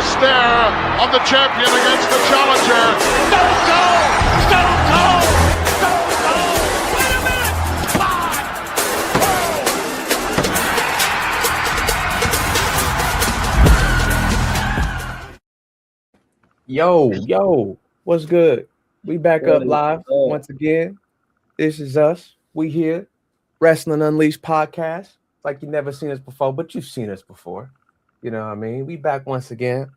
the stare of the champion against the challenger. Stone Cold! Stone Cold! Stone Cold! Wait a minute! Yo, what's good? We back up live up? once again. This is us. We here, Wrestling Unleashed podcast. Like you never seen us before, but you've seen us before. You know what I mean? We back once again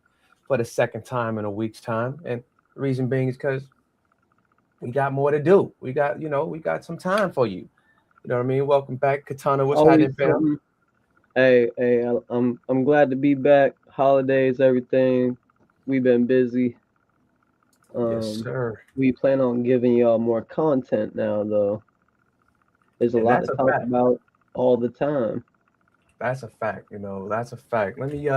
for the second time in a week's time, and the reason being is because we got more to do. We got some time for you. You know what I mean? Welcome back, Katana. What's happening, fam? Hey, I'm glad to be back. Holidays, everything. We've been busy. Yes, sir. We plan on giving y'all more content now, though. There's a lot to talk about all the time. That's a fact. That's a fact. Let me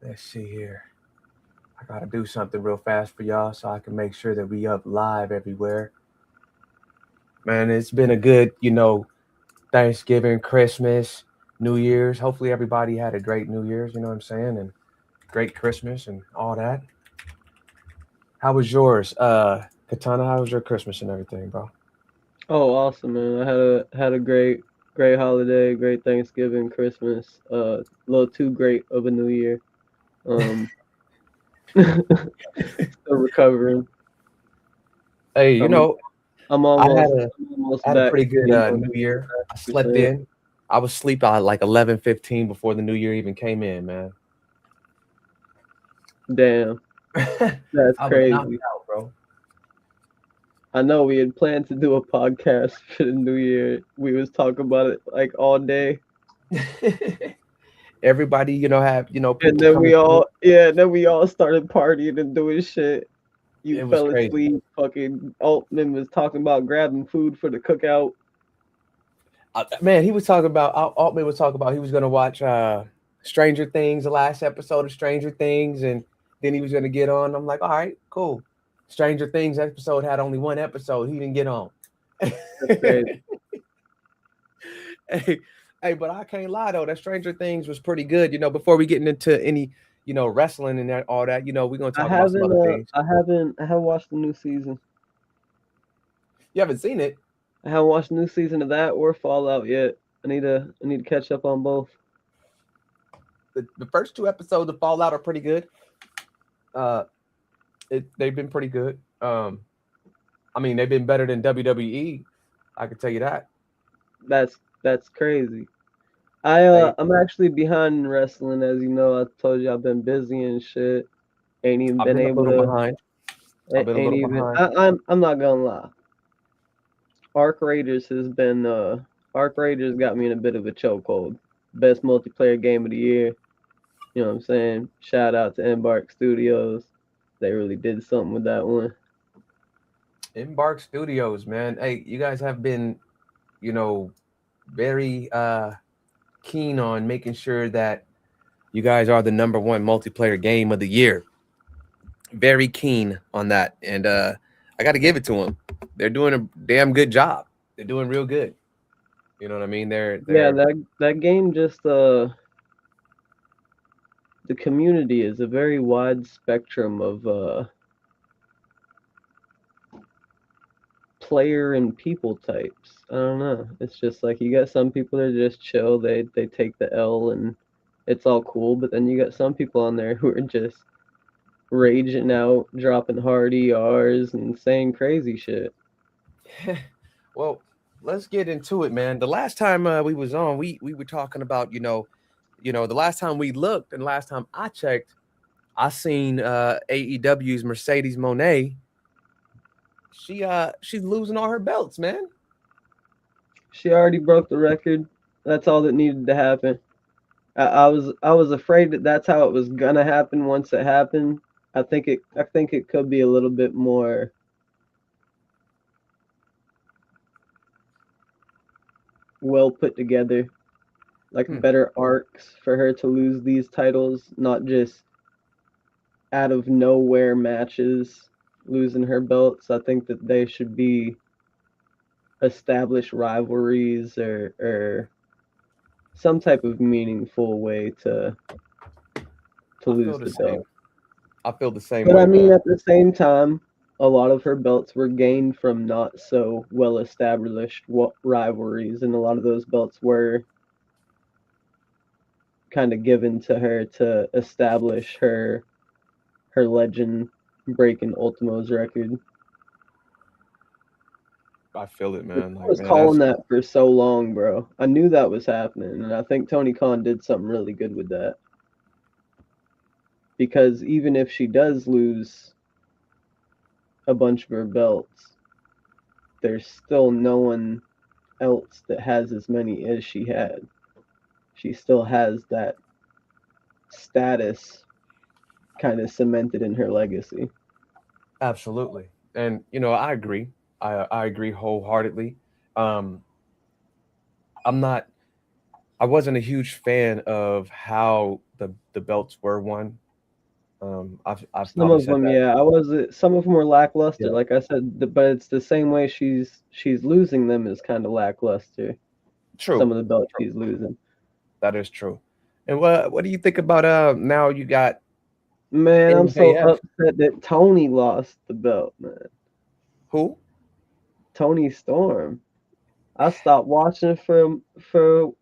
let's see here. I gotta do something real fast for y'all so I can make sure that we up live everywhere. Man, it's been a good, Thanksgiving, Christmas, New Year's. Hopefully everybody had a great New Year's, you know what I'm saying? And great Christmas and all that. How was yours? Katana, how was your Christmas and everything, bro? Oh, awesome, man. I had a great holiday, great Thanksgiving, Christmas. A little too great of a New Year. Still recovering. Hey, I'm almost I had a back. pretty good New Year. I slept in. I was asleep at like 11:15 before the New Year even came in, man. Damn. That's crazy. Out, bro. I know we had planned to do a podcast for the New Year. We was talking about it like all day. Everybody, and then we all started partying and doing shit. You fell asleep. Fucking Altman was talking about grabbing food for the cookout. Man, he was talking about Altman was talking about he was gonna watch Stranger Things, the last episode of Stranger Things, and then he was gonna get on. I'm like, all right, cool. Stranger Things episode had only one episode. He didn't get on. That's crazy. Hey, but I can't lie though. That Stranger Things was pretty good. Before we getting into any, wrestling and all that, we're gonna talk about some other things. I haven't watched the new season. You haven't seen it? I haven't watched the new season of that or Fallout yet. I need to catch up on both. The first two episodes of Fallout are pretty good. They've been pretty good. I mean, they've been better than WWE. I can tell you that. That's crazy. I'm actually behind in wrestling, as you know. I told you I've been busy and shit. Ain't even been able to. Behind. I've been a little behind. I'm not gonna lie. Arc Raiders got me in a bit of a chokehold. Best multiplayer game of the year. You know what I'm saying? Shout out to Embark Studios. They really did something with that one. Embark Studios, man. Hey, you guys have been, very keen on making sure that you guys are the number one multiplayer game of the year. Very keen on that. And I got to give it to them. They're doing a damn good job. They're doing real good. You know what I mean? That game just the community is a very wide spectrum of player and people types. I don't know. It's just like you got some people that are just chill. They take the L and it's all cool. But then you got some people on there who are just raging out, dropping hard ERs and saying crazy shit. Well, let's get into it, man. The last time we was on, we were talking about, the last time we looked and last time I checked, I seen AEW's Mercedes Moné. She's losing all her belts, man. She already broke the record. That's all that needed to happen. I was afraid that's how it was gonna happen once it happened. I think it could be a little bit more well put together, like better arcs for her to lose these titles, not just out of nowhere matches losing her belts. I think that they should be established rivalries or some type of meaningful way to I lose feel the the same. belt. I feel the same But way, I mean, man. at the same time, a lot of her belts were gained from not so well established rivalries, and a lot of those belts were kind of given to her to establish her legend breaking Ultimo's record. I feel it, I man. Like, was man, calling that's that for so long, bro. I knew that was happening, and I think Tony Khan did something really good with that. Because even if she does lose a bunch of her belts, there's still no one else that has as many as she had. She still has that status kind of cemented in her legacy. absolutely. And I agree. I agree wholeheartedly. Um, I'm not. I wasn't a huge fan of how the belts were won. I've Some probably of said them, that. yeah, some of them were lackluster. Yeah, Like I said, but it's the same way she's losing them is kind of lackluster. true. Some of the belts True. she's losing. That is true. And what do you think about now you got Man, I'm so MJF? upset that Tony lost the belt, man. Who? Tony Storm. I stopped watching for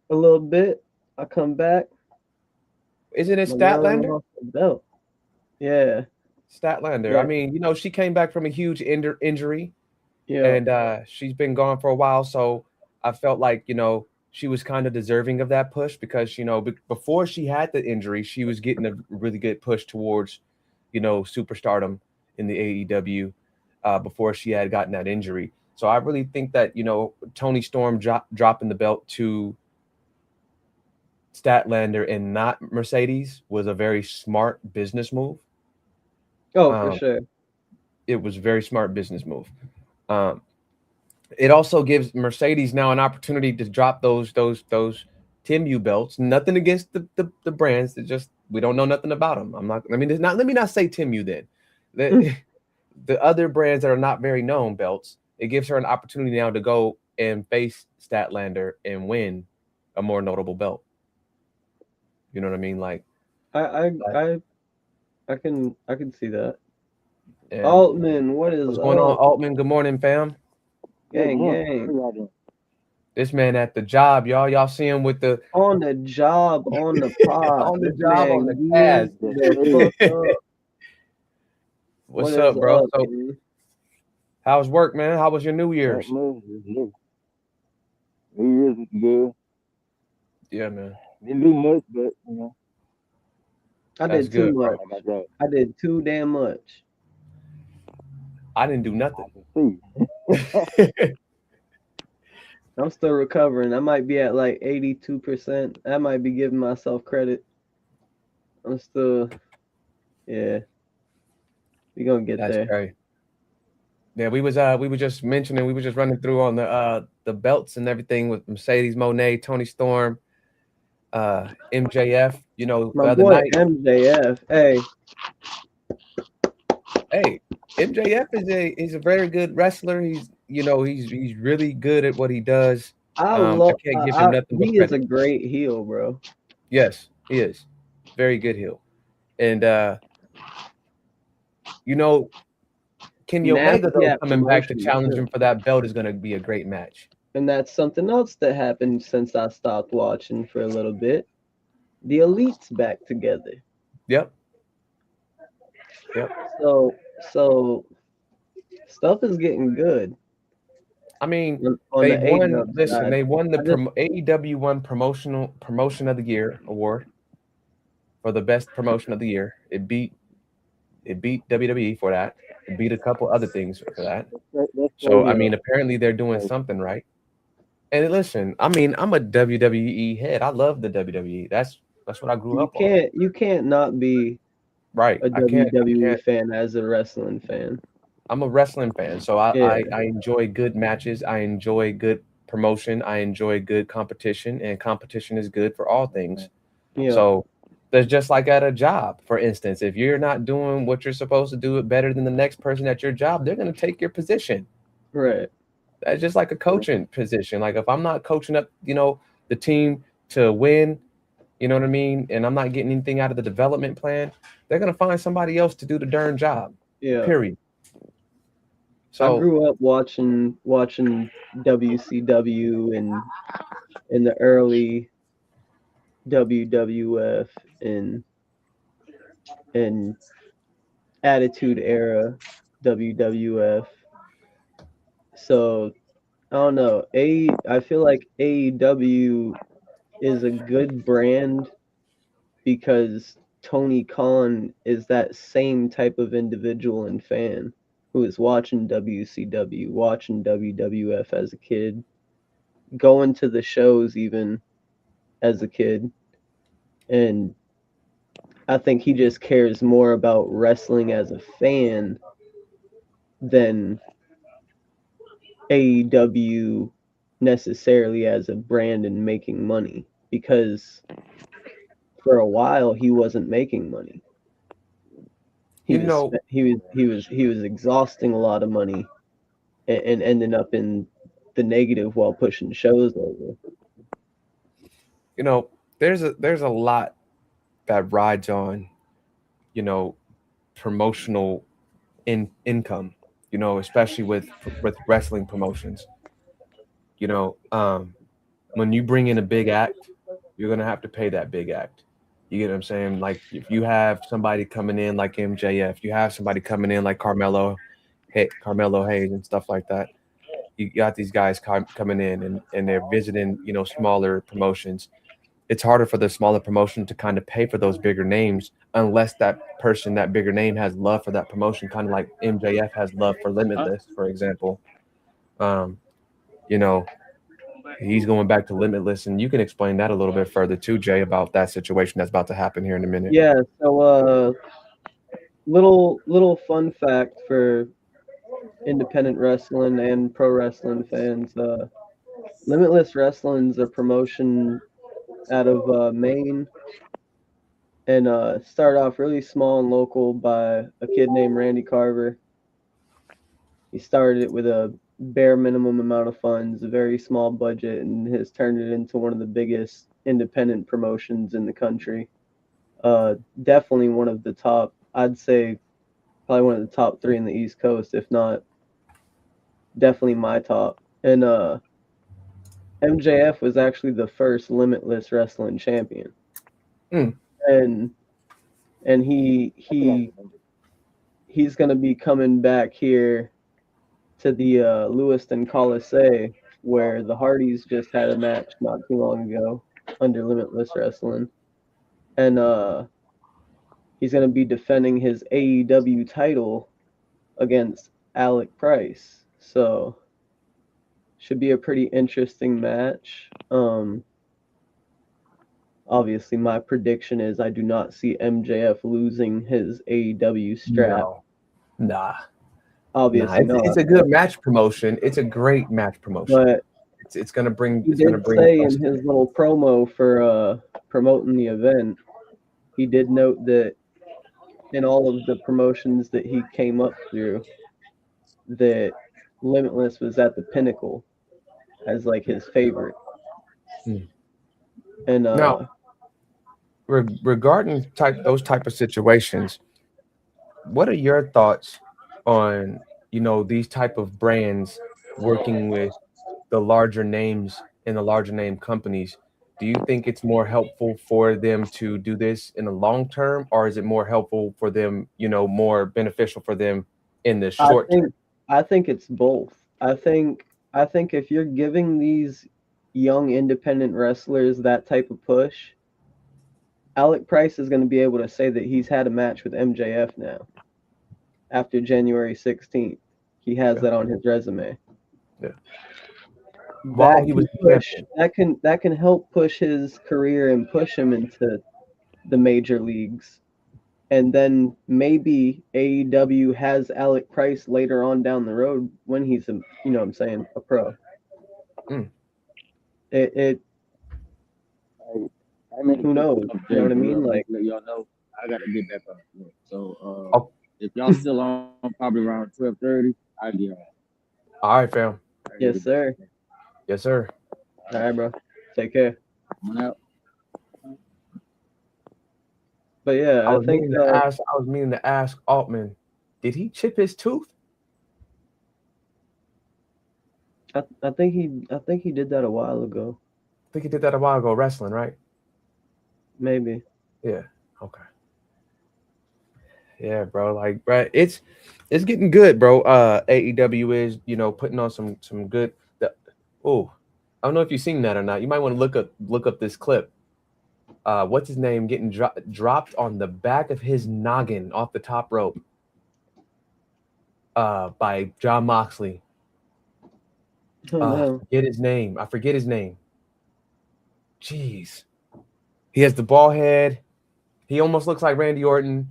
a little bit. I come back, Isn't it my girl Statlander? lost the belt. Yeah, Statlander. I yeah, mean, she came back from a huge injury, yeah. and she's been gone for a while. So I felt like she was kind of deserving of that push because before she had the injury, she was getting a really good push towards superstardom in the AEW before she had gotten that injury. So I really think that Tony Storm dropping the belt to Statlander and not Mercedes was a very smart business move. Oh, for Um, sure. it was a very smart business move. Um, it also gives Mercedes now an opportunity to drop those TIMU belts. Nothing against the brands. It just we don't know nothing about them. I'm not. I mean, let me not say TIMU then. The other brands that are not very known belts. It gives her an opportunity now to go and face Statlander and win a more notable belt. You know what I mean? Like, I I like I I can see that. and Altman, what is what's going on, up? Altman? Good morning, fam. Good Gang, morning. How gang. y'all doing? This man at the job, y'all. Y'all see him with the On the job, on the pod. on the This job on the man cast. geeked the fuck up. What's What up, is bro? up, So, man? how's work, man? How was your New Not Year's? much. Just new. New Year's was good. Yeah, man. Didn't do much, but I That's did too good, bro. much. I got that. I did too damn much. I didn't do I nothing. can see. I'm still recovering. I might be at like 82%. I might be giving myself credit. I'm still, yeah. We gonna get That's there. great. Yeah, we was just mentioning, we were just running through on the belts and everything with Mercedes Moné, Tony Storm, MJF. The My other boy night, MJF. Hey, hey, MJF is a very good wrestler. He's really good at what he does. I I love. can't give him nothing but He is a credit. great heel, bro. Yes, he is. Very good heel. And Kenny Omega Nasty though at coming back to promotion challenge too. him for that belt is gonna be a great match. And that's something else that happened since I stopped watching for a little bit. The Elite's back together. Yep. So stuff is getting good I mean, on they the won. AEW Listen, side. they won the I just AEW won promotion of the year award for the best promotion of the year. It beat WWE for that. It beat a couple other things for that. That's So I yeah, mean, apparently they're doing something right. And listen, I mean, I'm a WWE head. I love the WWE. That's what I grew up on. you can't not be Right. a I can't. WWE fan as a wrestling fan. I'm a wrestling fan, so Yeah, I enjoy good matches. I enjoy good promotion. I enjoy good competition, and competition is good for all things. yeah, So there's just like at a job, for instance, if you're not doing what you're supposed to do it better than the next person at your job, they're going to take your position. right. That's just like a coaching position. Like if I'm not coaching up, the team to win, you know what I mean, and I'm not getting anything out of the development plan, they're gonna find somebody else to do the darn job. Yeah. Period. I So grew up watching WCW and in the early WWF and Attitude Era WWF. So I don't know. I feel like AEW is a good brand because Tony Khan is that same type of individual and fan who is watching WCW, watching WWF as a kid, going to the shows even as a kid. And I think he just cares more about wrestling as a fan than AEW necessarily as a brand and making money, because for a while he wasn't making money. He was exhausting a lot of money and ending up in the negative while pushing shows over. there's a lot that rides on, promotional income, especially with wrestling promotions. When you bring in a big act, you're gonna have to pay that big act. You get what I'm saying? Like if you have somebody coming in like MJF, you have somebody coming in like Carmelo Hayes and stuff like that. You got these guys coming in and they're visiting, smaller promotions. It's harder for the smaller promotion to kind of pay for those bigger names unless that bigger name has love for that promotion, kind of like MJF has love for Limitless, for example. He's going back to Limitless, and you can explain that a little bit further too, Jay, about that situation that's about to happen here in a minute. Yeah, so little fun fact for independent wrestling and pro wrestling fans. Limitless Wrestling's a promotion out of Maine, and started off really small and local by a kid named Randy Carver. He started it with a bare minimum amount of funds, a very small budget, and has turned it into one of the biggest independent promotions in the country. Definitely one of the top, I'd say probably one of the top 3 in the East Coast, if not definitely my top. And MJF was actually the first Limitless Wrestling champion. And he's gonna be coming back here to the Lewiston Coliseum, where the Hardys just had a match not too long ago under Limitless Wrestling. And he's gonna be defending his AEW title against Alec Price. So should be a pretty interesting match. Obviously, my prediction is I do not see MJF losing his AEW strap. Nah. Obviously, it's a good match promotion. It's a great match promotion. But it's gonna bring. He did say in his little promo for promoting the event, he did note that in all of the promotions that he came up through, that Limitless was at the pinnacle as like his favorite. And now, regarding those type of situations, what are your thoughts on these type of brands working with the larger names and the larger name companies? Do you think it's more helpful for them to do this in the long term, or is it more helpful for them, more beneficial for them in the short term? I think it's both. I think if you're giving these young independent wrestlers that type of push, Alec Price is going to be able to say that he's had a match with MJF now after January 16th. He has that on his resume. Yeah. That can help push his career and push him into the major leagues. And then maybe AEW has Alec Price later on down the road when he's a pro. Who knows? You know what I mean? Like, let y'all know, I gotta get back on. So if y'all still on, probably around 12:30, I'll get on. All right, fam. Yes, sir. Yes, sir. All right, bro. Take care. I'm out. But yeah, I I was think meaning to ask Altman, did he chip his tooth? I think he did that a while ago. I think he did that a while ago, wrestling, right? Maybe. Yeah. Okay. Yeah, bro. Like, bro, it's getting good, bro. AEW is, putting on some good. Oh, I don't know if you've seen that or not. You might want to look up this clip. What's his name getting dropped on the back of his noggin off the top rope by Jon Moxley. I forget his name. Jeez. He has the ball head. He almost looks like Randy Orton.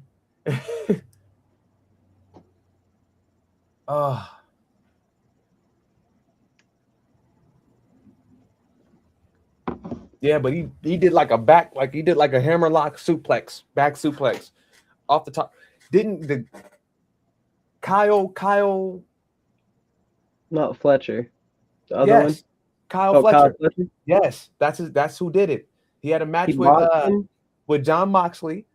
Yeah, but he did like a hammerlock suplex, back suplex off the top. Didn't the Kyle Not Fletcher. The other one? Kyle Fletcher. Kyle Fletcher? Yes, that's who did it. He had a match with Jon Moxley,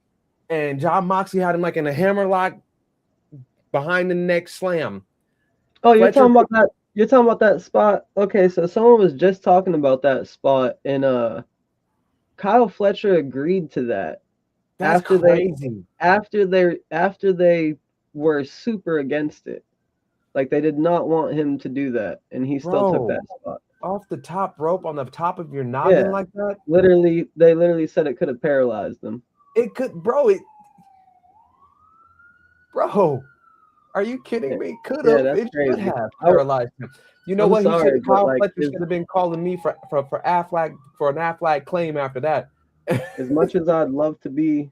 and Jon Moxley had him like in a hammerlock behind the neck slam. Oh, you're talking about that. You're talking about that spot. Okay, so someone was just talking about that spot, and Kyle Fletcher agreed to that. That's crazy. After they were super against it, like they did not want him to do that, and he still took that spot off the top rope on the top of your noggin like that. They literally said it could have paralyzed them. It could, bro. Bro. Are you kidding me? Could have. It should have paralyzed him. You know what? He said Kyle Fletcher should have been calling me for Affleck for an Affleck claim after that. As much as I'd love to be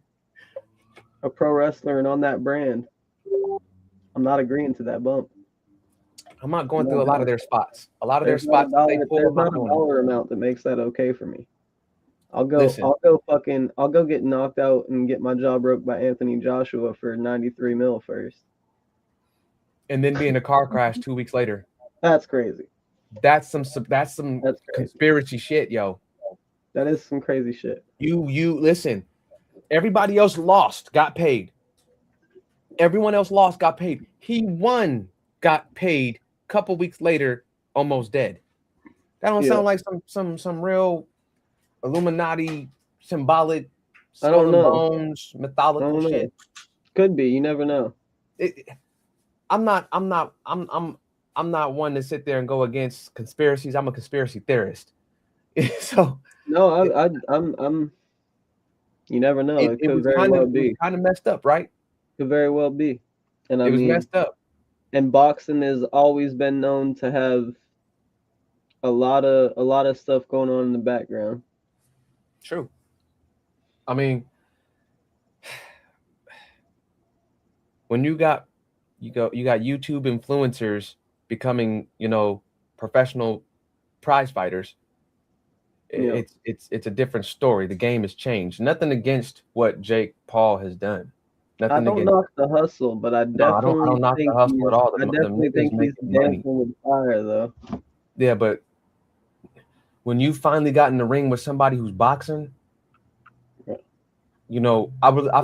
a pro wrestler and on that brand, I'm not agreeing to that bump. I'm not going through a lot of their spots. A lot of their spots. There's not a dollar amount that makes that okay for me. I'll go get knocked out and get my jaw broke by Anthony Joshua for 93 mil first. And then be in a car crash 2 weeks later. That's crazy. That's some conspiracy shit, yo. That is some crazy shit. You listen. Everybody else lost, got paid. Everyone else lost, got paid. He won, got paid. Couple weeks later, almost dead. That don't sound like some real Illuminati symbolic, I don't know, bones, mythological shit. Could be. You never know. I'm not one to sit there and go against conspiracies. I'm a conspiracy theorist. So no, I'm. You never know. It could very well be kind of messed up, right? Could very well be, and it was messed up. And boxing has always been known to have a lot of stuff going on in the background. True. I mean, when you got YouTube influencers becoming, professional prize fighters, it's a different story. The game has changed. Nothing against what Jake Paul has done. I don't knock the hustle, but I don't knock the hustle at all. I definitely think he's dancing with fire, though. Yeah, but when you finally got in the ring with somebody who's boxing, I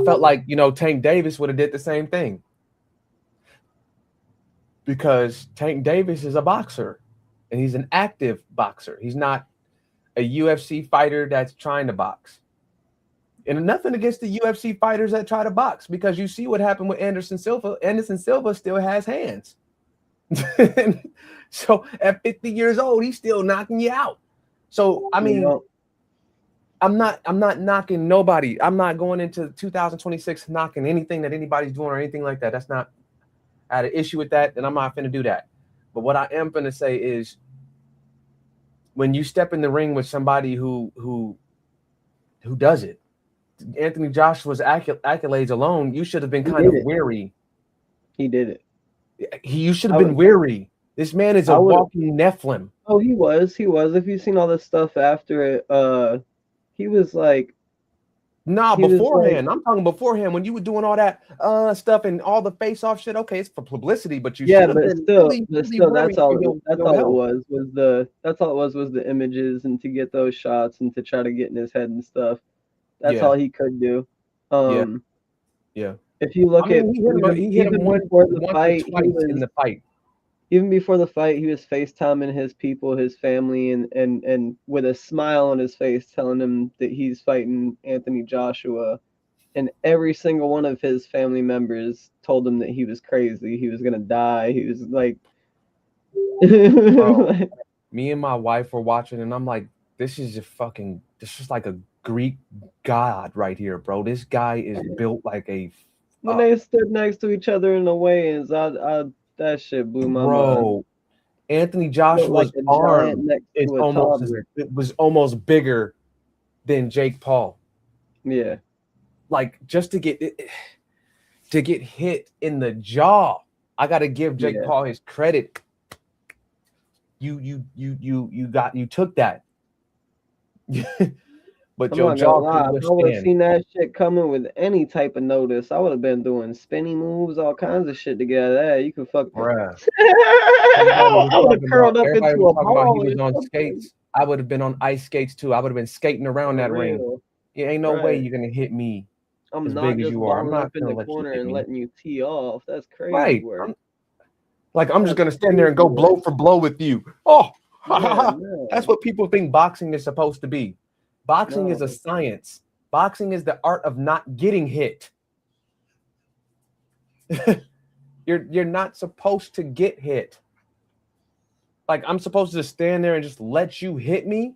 felt like Tank Davis would have did the same thing. Because Tank Davis is a boxer, and he's an active boxer. He's not a UFC fighter that's trying to box. And nothing against the UFC fighters that try to box, because you see what happened with Anderson Silva. Anderson Silva still has hands. So at 50 years old, he's still knocking you out. So, I mean, I'm not knocking nobody. I'm not going into 2026 knocking anything that anybody's doing or anything like that. That's not, I had an issue with that, and I'm not going to do that. But what I am going to say is, when you step in the ring with somebody who does it, Anthony Joshua's accolades alone, you should have been kind of weary. He did it. You should have been weary. This man is a walking Nephilim. Oh, he was. If you've seen all this stuff after it, he was like. Nah, beforehand. I'm talking beforehand when you were doing all that stuff and all the face-off shit. Okay, it's for publicity, but you but still, that's all it was the images and to get those shots and to try to get in his head and stuff. That's all he could do. Yeah. If you look at he hit him even once before the or fight, twice in the fight. even before the fight, he was FaceTiming his people, his family, and with a smile on his face, telling them that he's fighting Anthony Joshua. And every single one of his family members told him that he was crazy. He was gonna die. He was like, Bro, me and my wife were watching, and I'm like, this is like a Greek god right here, bro. This guy is built like a when they stood next to each other in the weigh-ins, that shit blew my mind. bro. Anthony Joshua's arm was almost bigger than Jake Paul. Yeah. Like just to get hit in the jaw. I gotta give Jake Paul his credit. You took that. But your jaw couldn't withstand. I would have seen that shit coming with any type of notice. I would have been doing spinny moves, all kinds of shit to get out of that. You can fuck. I would have curled up into a ball. He was on skates. I would have been on ice skates too. I would have been skating around that ring. It ain't no way you're gonna hit me. I'm as not big just as you are. I'm not up in the corner and letting you tee off. That's crazy. Right. Work. I'm just gonna stand there and go blow for blow with you. Oh, that's what people think boxing is supposed to be. Boxing is a science. Boxing is the art of not getting hit. You're not supposed to get hit. Like I'm supposed to stand there and just let you hit me.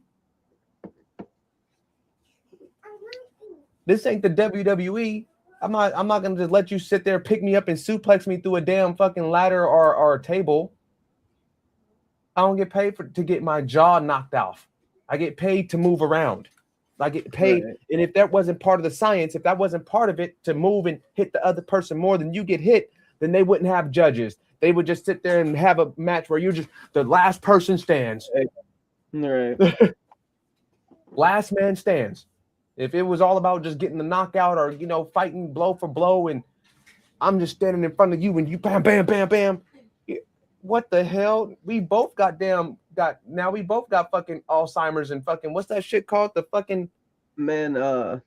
This ain't the WWE. I'm not gonna just let you sit there, pick me up, and suplex me through a damn fucking ladder or a table. I don't get paid to get my jaw knocked off. I get paid to move around. I get paid, and if that wasn't part of the science, if that wasn't part of it, to move and hit the other person more than you get hit, then they wouldn't have judges. They would just sit there and have a match where you're just the last person stands. Right. Last man stands. If it was all about just getting the knockout or, fighting blow for blow and I'm just standing in front of you and you bam, bam, bam, bam. What the hell? We both got fucking Alzheimer's and fucking, what's that shit called? The fucking. Man, I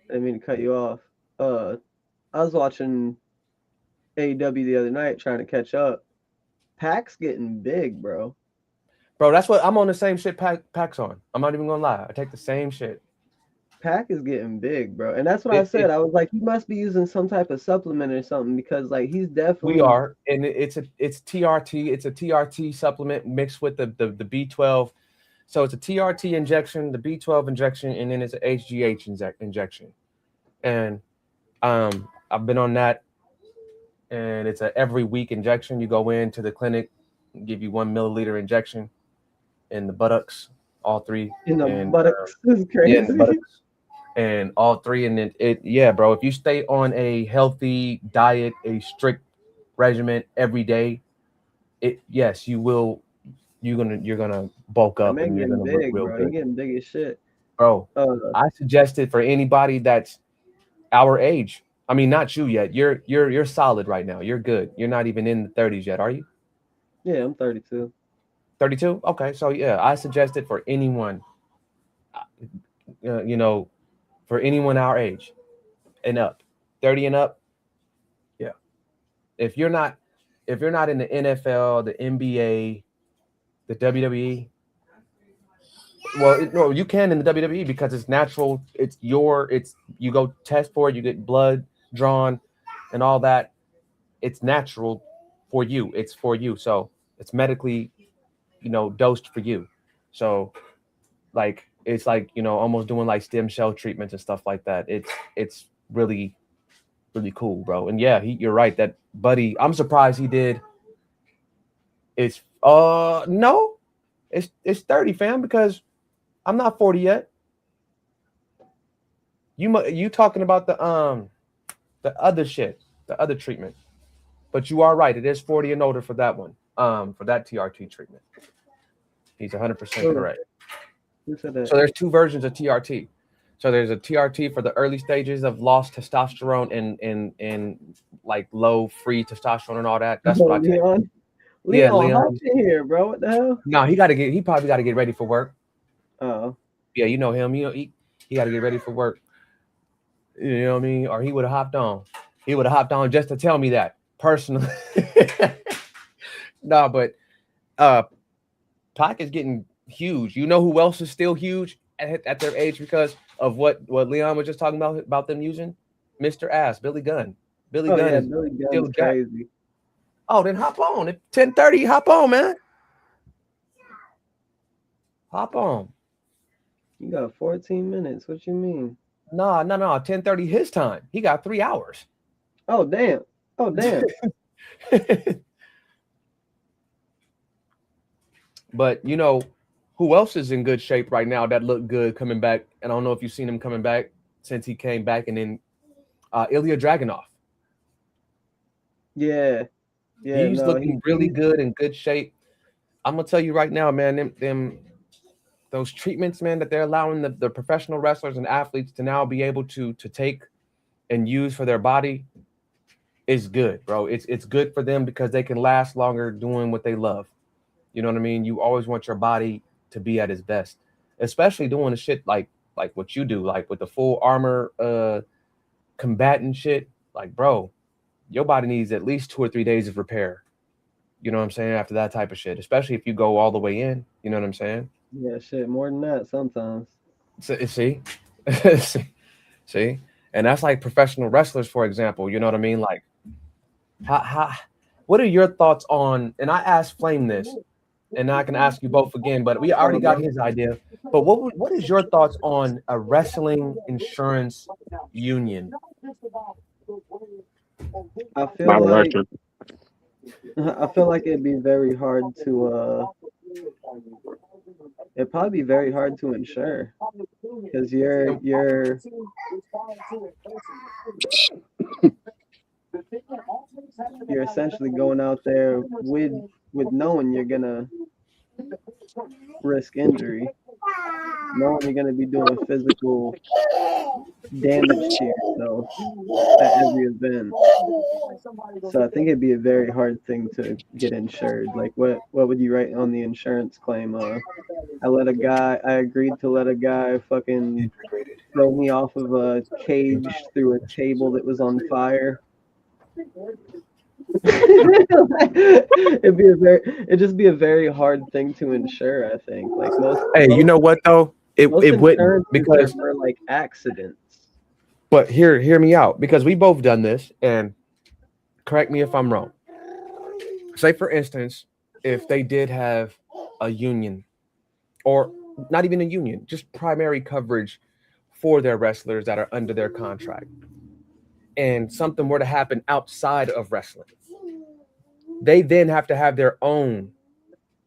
didn't mean to cut you off. I was watching AEW the other night trying to catch up. Pac's getting big, bro. Bro, that's what I'm on the same shit Pac's on. I'm not even gonna lie. I take the same shit. Pac is getting big, bro. And that's what I said. I was like, he must be using some type of supplement or something because like he's definitely. We are, and it's TRT. It's a TRT supplement mixed with the B12. So it's a TRT injection, the B12 injection, and then it's an HGH injection. And I've been on that, and it's a every week injection. You go into the clinic, give you 1 milliliter injection in the buttocks, all three. In the buttocks, this is crazy. Yeah, in the buttocks. And all three, and then bro. If you stay on a healthy diet, a strict regimen every day, you will. You're gonna bulk up and you're gonna look real good. You're getting big as shit, bro. I suggested for anybody that's our age. I mean, not you yet. You're solid right now. You're good. You're not even in the 30s yet, are you? Yeah, I'm 32. 32? Okay, so yeah, I suggested for anyone, for anyone our age and up, 30 and up. Yeah. If you're not in the NFL, the NBA, the WWE, well, you can in the WWE because it's natural. You go test for it, you get blood drawn and all that. It's natural for you. It's for you. So it's medically, dosed for you. So like, it's like, almost doing like stem cell treatments and stuff like that. It's really, really cool, bro. And yeah, you're right. That buddy, I'm surprised he did. It's no, it's 30, fam, because I'm not 40 yet. You talking about the other shit, the other treatment. But you are right. It is 40 and older for that one. For that TRT treatment. He's 100% correct. So there's two versions of TRT. So there's a TRT for the early stages of lost testosterone and like low free testosterone and all that. That's what I take. Leon here, bro. What the hell? No, he probably got to get ready for work. Oh. Yeah, you know him. He got to get ready for work. You know what I mean? Or he would have hopped on. He would have hopped on just to tell me that personally. No, but Pac is getting huge. You know who else is still huge at their age because of what Leon was just talking about them using? Mr. Ass, Billy Gunn. Billy Gunn is Billy still Gunn's crazy. Oh, then hop on. At 10:30, hop on, man. Hop on. You got 14 minutes. What you mean? No. 10:30 his time. He got 3 hours. Oh, damn. But you know who else is in good shape right now that looked good coming back? And I don't know if you've seen him coming back since he came back, and then Ilya Dragunov. Yeah. He's looking really good in good shape. I'm gonna tell you right now, man, them those treatments, man, that they're allowing the professional wrestlers and athletes to now be able to take and use for their body is good, bro. It's good for them because they can last longer doing what they love. You know what I mean? You always want your body to be at its best, especially doing the shit like what you do, like with the full armor combatant shit. Like, bro, your body needs at least 2 or 3 days of repair. You know what I'm saying? After that type of shit, especially if you go all the way in. You know what I'm saying? Yeah, shit, more than that sometimes. See, see, and that's like professional wrestlers, for example. You know what I mean? Like, how what are your thoughts on? And I asked Flame this, and I can ask you both again, but we already got his idea. But what is your thoughts on a wrestling insurance union? I feel like it'd be very hard to it'd probably be very hard to insure because you're essentially going out there with knowing you're gonna risk injury, knowing you're gonna be doing physical damage to yourself at every event. So I think it'd be a very hard thing to get insured. Like, what would you write on the insurance claim? I agreed to let a guy fucking throw me off of a cage through a table that was on fire. It'd just be a very hard thing to insure, I think. Like you know what though? It wouldn't, because for like accidents. But hear me out, because we both done this, and correct me if I'm wrong. Say for instance, if they did have a union, or not even a union, just primary coverage for their wrestlers that are under their contract, and something were to happen outside of wrestling, they then have to have their own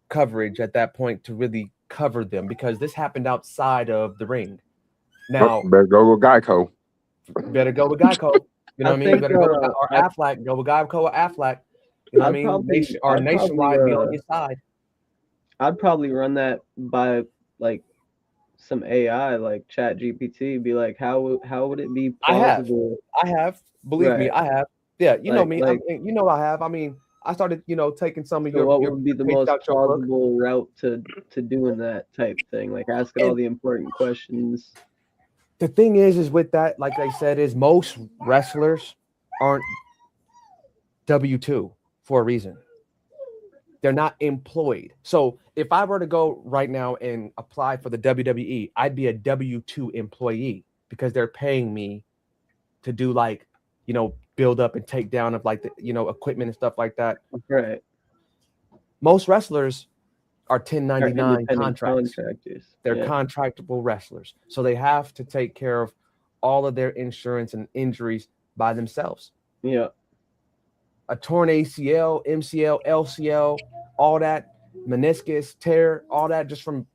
coverage at that point to really cover them, because this happened outside of the ring. Now, better go with Geico. Better go with Geico. You know what I mean? Better go with Aflac. Go with Geico or Aflac. You know what I mean? Nationwide be on your side. I'd probably run that by like some AI, like ChatGPT. Be like, how would it be plausible? I have. Believe me, I have. Yeah, you know me. You know I have. I mean, I started, taking some of what would be the most plausible route to doing that type thing? Like asking all the important questions. The thing is with that, like I said, is most wrestlers aren't W-2 for a reason. They're not employed. So if I were to go right now and apply for the WWE, I'd be a W-2 employee because they're paying me to do build up and take down of like the, equipment and stuff like that. Right. Most wrestlers are 1099 contractors. They're contractable wrestlers. So they have to take care of all of their insurance and injuries by themselves. Yeah. A torn ACL, MCL, LCL, all that, meniscus tear, all that just from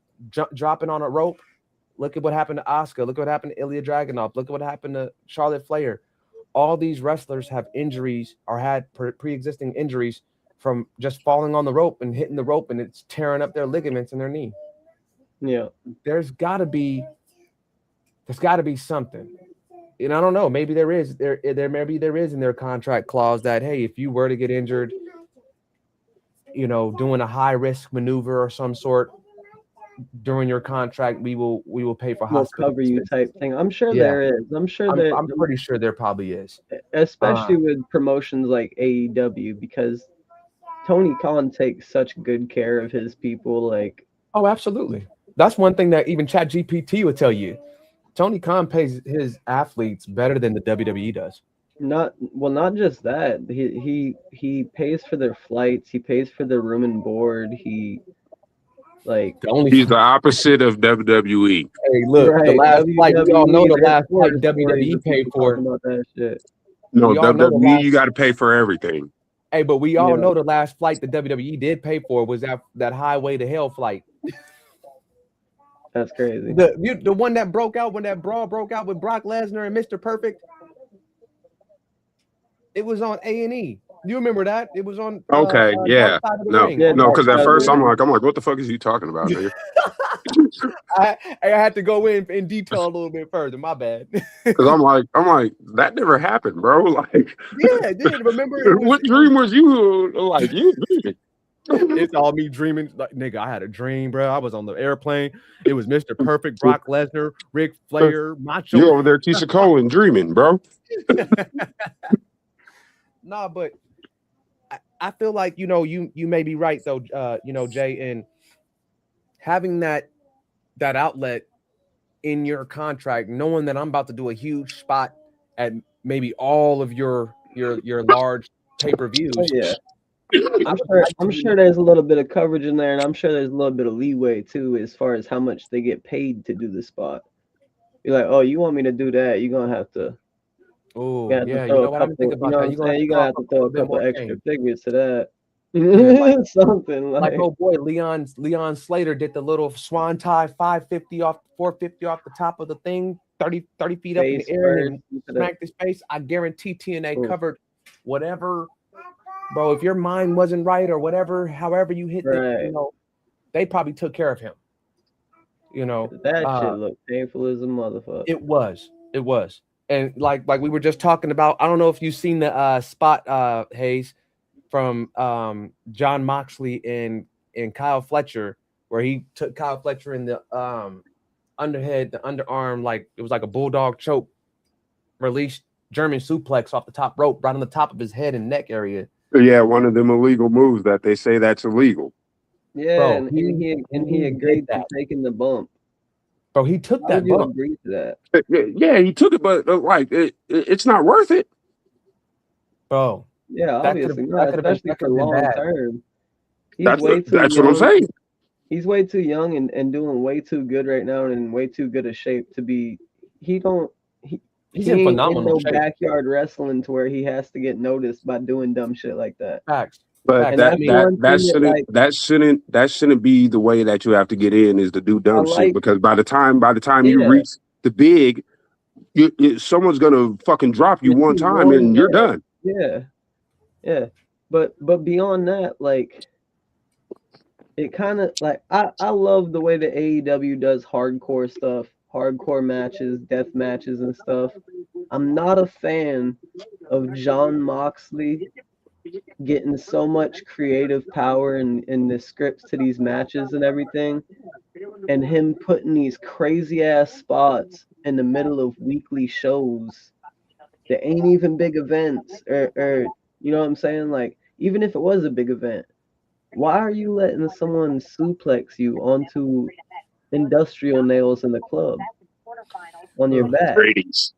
dropping on a rope. Look at what happened to Asuka. Look what happened to Ilya Dragunov. Look at what happened to Charlotte Flair. All these wrestlers have injuries or had pre-existing injuries from just falling on the rope and hitting the rope, and it's tearing up their ligaments in their knee. Yeah. There's gotta be something. And I don't know, maybe there is in their contract clause that, hey, if you were to get injured, doing a high risk maneuver or some sort, during your contract we will pay for We'll hospital cover you expenses. type thing. I'm sure Yeah. there is. I'm sure there. I'm pretty sure there probably is. Especially with promotions like AEW, because Tony Khan takes such good care of his people. Like, Oh, absolutely. That's one thing that even ChatGPT would tell you. Tony Khan pays his athletes better than the WWE does. not just that. He pays for their flights. He pays for their room and board. He like The only He's the opposite of WWE. hey, look, the right, last flight, we all know the there's last flight horror stories WWE of paid people for. talking about that shit. No, We all know the WWE, you last- got to pay for everything. Hey, but we all Yeah. know the last flight the WWE did pay for was that Highway to Hell flight. That's crazy. The one that broke out when that brawl broke out with Brock Lesnar and Mr. Perfect. It was on A&E. You remember that? It was on. Okay, yeah. Dark Side of the No, Ring. Yeah, no, because at Dark first Side. I'm like, what the fuck is he talking about, nigga? I had to go in detail a little bit further. My bad. Because I'm like, that never happened, bro. Like, Yeah, it did. Remember? It was, what dream was you like? You dreaming? It's all me dreaming. Like, nigga, I had a dream, bro. I was on the airplane. It was Mr. Perfect, Brock Lesnar, Ric Flair, Macho. You over there, Keisha Cole, dreaming, bro. Nah, but I feel like you may be right though, Jay, in having that outlet in your contract, knowing that I'm about to do a huge spot at maybe all of your large pay-per-views. Oh, yeah. I'm sure there's a little bit of coverage in there, and I'm sure there's a little bit of leeway too, as far as how much they get paid to do the spot. You're like, oh, you want me to do that? You're gonna have to. Oh, You yeah, you know what I'm thinking about that. You're gonna have to throw a couple extra figures to that. Yeah, Something like oh boy, Leon Slater did the little swan tie 450 off the top of the thing, 30 feet up in the air and smacked his face. I guarantee TNA covered whatever, bro. If your mind wasn't right or whatever, however you hit it, they probably took care of him. That shit looked painful as a motherfucker. It was. And like we were just talking about, I don't know if you've seen the spot, Hayes, from John Moxley and Kyle Fletcher, where he took Kyle Fletcher in the underarm, like it was like a bulldog choke, released German suplex off the top rope, right on the top of his head and neck area. Yeah, one of them illegal moves that they say that's illegal. Yeah, Bro, and he agreed to taking the bump. Bro, he took How that would you bump. agree to that? Yeah, he took it, but it's not worth it. Bro. Yeah, obviously not, especially for long term. That's what I'm saying. He's way too young and doing way too good right now and in way too good a shape to be. He's in phenomenal shape. Backyard wrestling to where he has to get noticed by doing dumb shit like that. Facts. But that shouldn't be the way that you have to get in, is to do dumb shit, because by the time you reach the big, someone's gonna fucking drop you one time and you're done. Yeah. But beyond that, like, it kind of like I love the way that AEW does hardcore stuff, hardcore matches, death matches and stuff. I'm not a fan of John Moxley getting so much creative power in the scripts to these matches and everything, and him putting these crazy ass spots in the middle of weekly shows that ain't even big events, or you know what I'm saying? Like, even if it was a big event, why are you letting someone suplex you onto industrial nails in the club on your back? Ratings.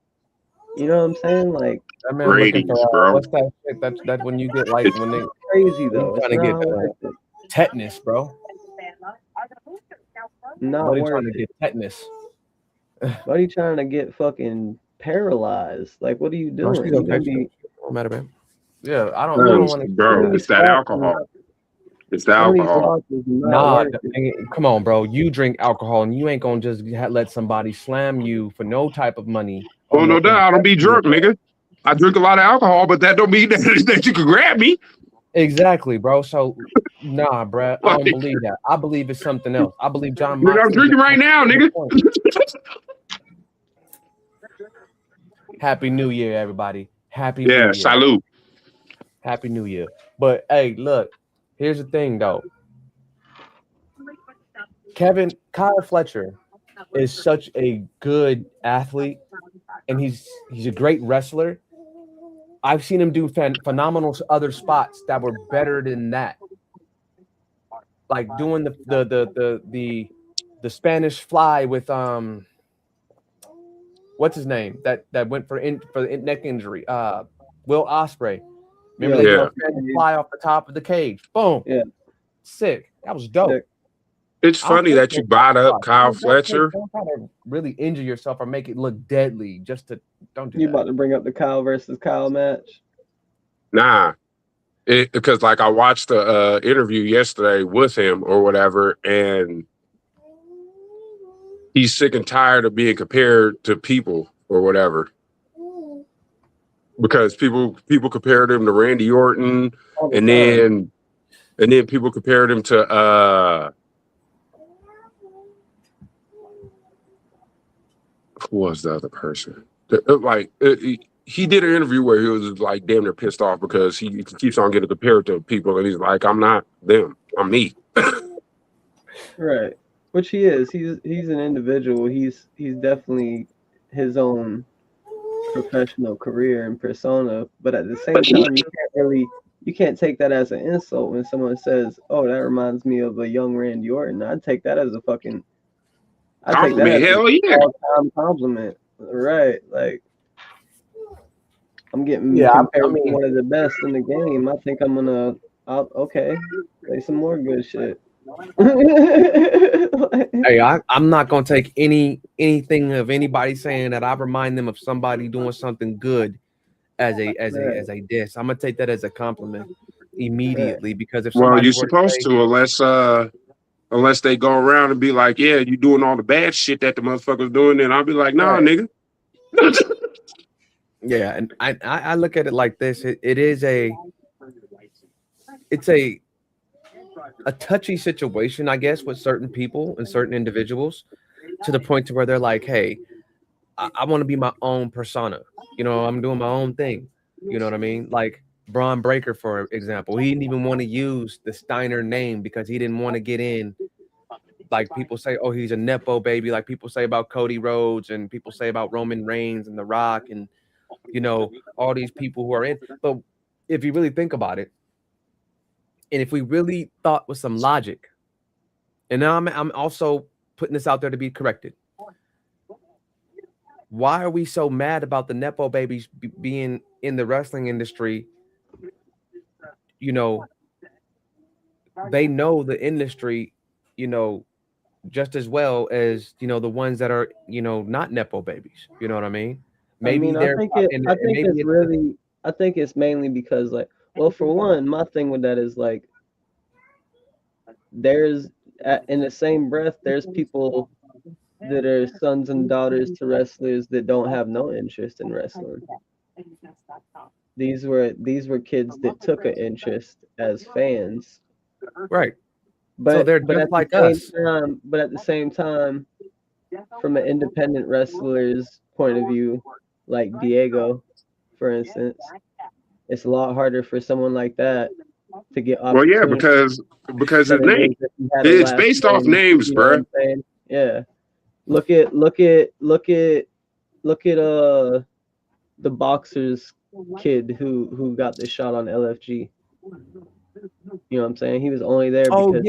You know what I'm saying? Like, ratings, bro. What's that shit? That's when you get like when they crazy though. Trying to get tetanus, bro. Not Buddy worth trying to it. get tetanus. Buddy trying to get fucking paralyzed. Like, what are you doing? Don't matter, man. Yeah, I don't want to. Bro, it's that alcohol. It's the alcohol. Nah, come on, bro. You drink alcohol and you ain't gonna just let somebody slam you for no type of money. Oh, no doubt. I don't be drunk, nigga. I drink a lot of alcohol, but that don't mean that you can grab me. Exactly, bro. So, nah, bro. I don't believe that. I believe it's something else. I believe John Moxley. I'm drinking right now, nigga. Happy New Year, everybody. Happy New Year. Salute. Happy New Year. But, hey, look. Here's the thing, though. Kyle Fletcher is such a good athlete, and he's a great wrestler. I've seen him do phenomenal other spots that were better than that, like doing the Spanish Fly with what's his name that went for the neck injury, Will Ospreay. Remember they go Spanish Fly off the top of the cage, boom, sick. That was dope. Sick. It's funny that you brought up Kyle Fletcher. Don't try to really injure yourself or make it look deadly. Just to don't do that. You about to bring up the Kyle versus Kyle match? Nah, because like I watched the interview yesterday with him or whatever, and he's sick and tired of being compared to people or whatever. Because people compared him to Randy Orton, and then people compared him to who was the other person? He did an interview where he was like damn near pissed off because he keeps on getting compared to people, and he's like, I'm not them, I'm me. Right, which he is. He's an individual. He's definitely his own professional career and persona. But at the same time, you can't take that as an insult when someone says, "Oh, that reminds me of a young Randy Orton." I'd take that as a fucking all-time compliment, right? Like, I'm getting compared to one of the best in the game. I think I'm gonna, okay, say some more good shit. Hey, I'm not gonna take anything of anybody saying that I remind them of somebody doing something good as a diss. I'm gonna take that as a compliment immediately, because if you're supposed to, unless they go around and be like, yeah, you doing all the bad shit that the motherfucker's doing, then I'll be like, nah, nigga. Yeah, and I look at it like this. It's a touchy situation, I guess, with certain people and certain individuals, to the point to where they're like, hey, I want to be my own persona. I'm doing my own thing. You know what I mean? Like Braun Breaker, for example, he didn't even want to use the Steiner name because he didn't want to get in. Like people say, oh, he's a Nepo baby. Like people say about Cody Rhodes, and people say about Roman Reigns and The Rock, and all these people who are in. But if you really think about it, and if we really thought with some logic, and now I'm also putting this out there to be corrected. Why are we so mad about the Nepo babies being in the wrestling industry? They know the industry, just as well as, the ones that are, not Nepo babies. You know what I mean? I think it's mainly because, like, well, for one, my thing with that is, like, in the same breath, there's people that are sons and daughters to wrestlers that don't have no interest in wrestling. These were kids that took an interest as fans, right? But so they're just like us. But at the same time, from an independent wrestler's point of view, like Diego, for instance, it's a lot harder for someone like that to get. Well, yeah, because his name, it's based off names, bro. Yeah. Look at the boxer's kid who got the shot on LFG. You know what I'm saying? He was only there because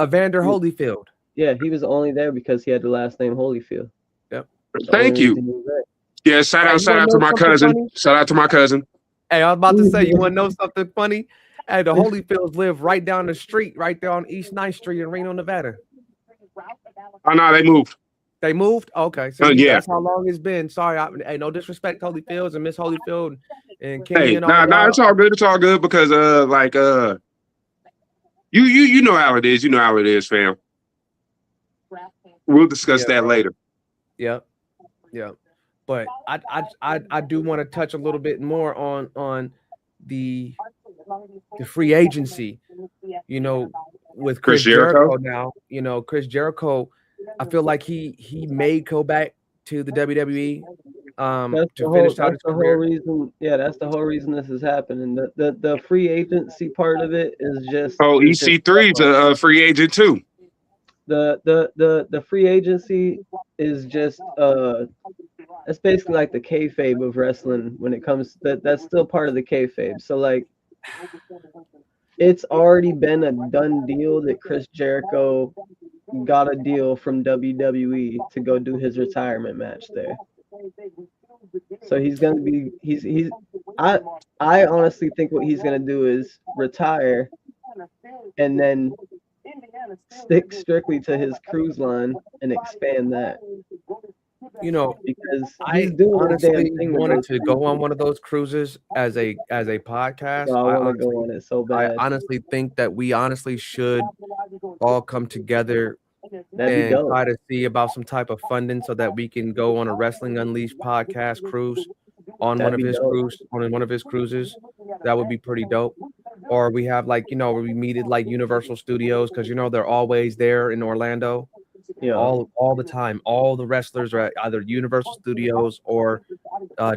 Evander Holyfield. Yeah, he was only there because he had the last name Holyfield. Yep. Thank you. Yeah, shout out to my cousin. Funny? Shout out to my cousin. Hey, I was about to say, you want to know something funny? Hey, the Holyfields live right down the street, right there on East 9th Street in Reno, Nevada. Oh, no, they moved. They moved? Okay. So that's how long it's been. Sorry. Hey, no disrespect, Holyfields and Miss Holyfield and Kenny and all. Nah, it's all good. It's all good because you know how it is. You know how it is, fam. We'll discuss that later. Yep. But I do want to touch a little bit more on the free agency, with Chris Jericho now. Chris Jericho, I feel like he may go back to the WWE to finish out his career. That's the whole reason this is happening. The free agency part of it is just. Oh, EC3's a free agent too. The free agency is just it's basically like the kayfabe of wrestling when it comes that's still part of the kayfabe. So like it's already been a done deal that Chris Jericho got a deal from WWE to go do his retirement match there. So he's gonna be I honestly think what he's gonna do is retire and then stick strictly to his cruise line and expand that. You know, Because I he's doing his damn honestly thing with wanted those to go on one of those cruises as a podcast. So I want to go on it so I bad. honestly think that we honestly should all come together That'd be and dope. try to see about some type of funding so that we can go on a Wrestling Unleashed podcast cruise on That'd one of be his dope. cruises. That would be pretty dope. Or we have like, you know, we meet at like Universal Studios because you know they're always there in Orlando. Yeah. All the time. All the wrestlers are at either Universal Studios or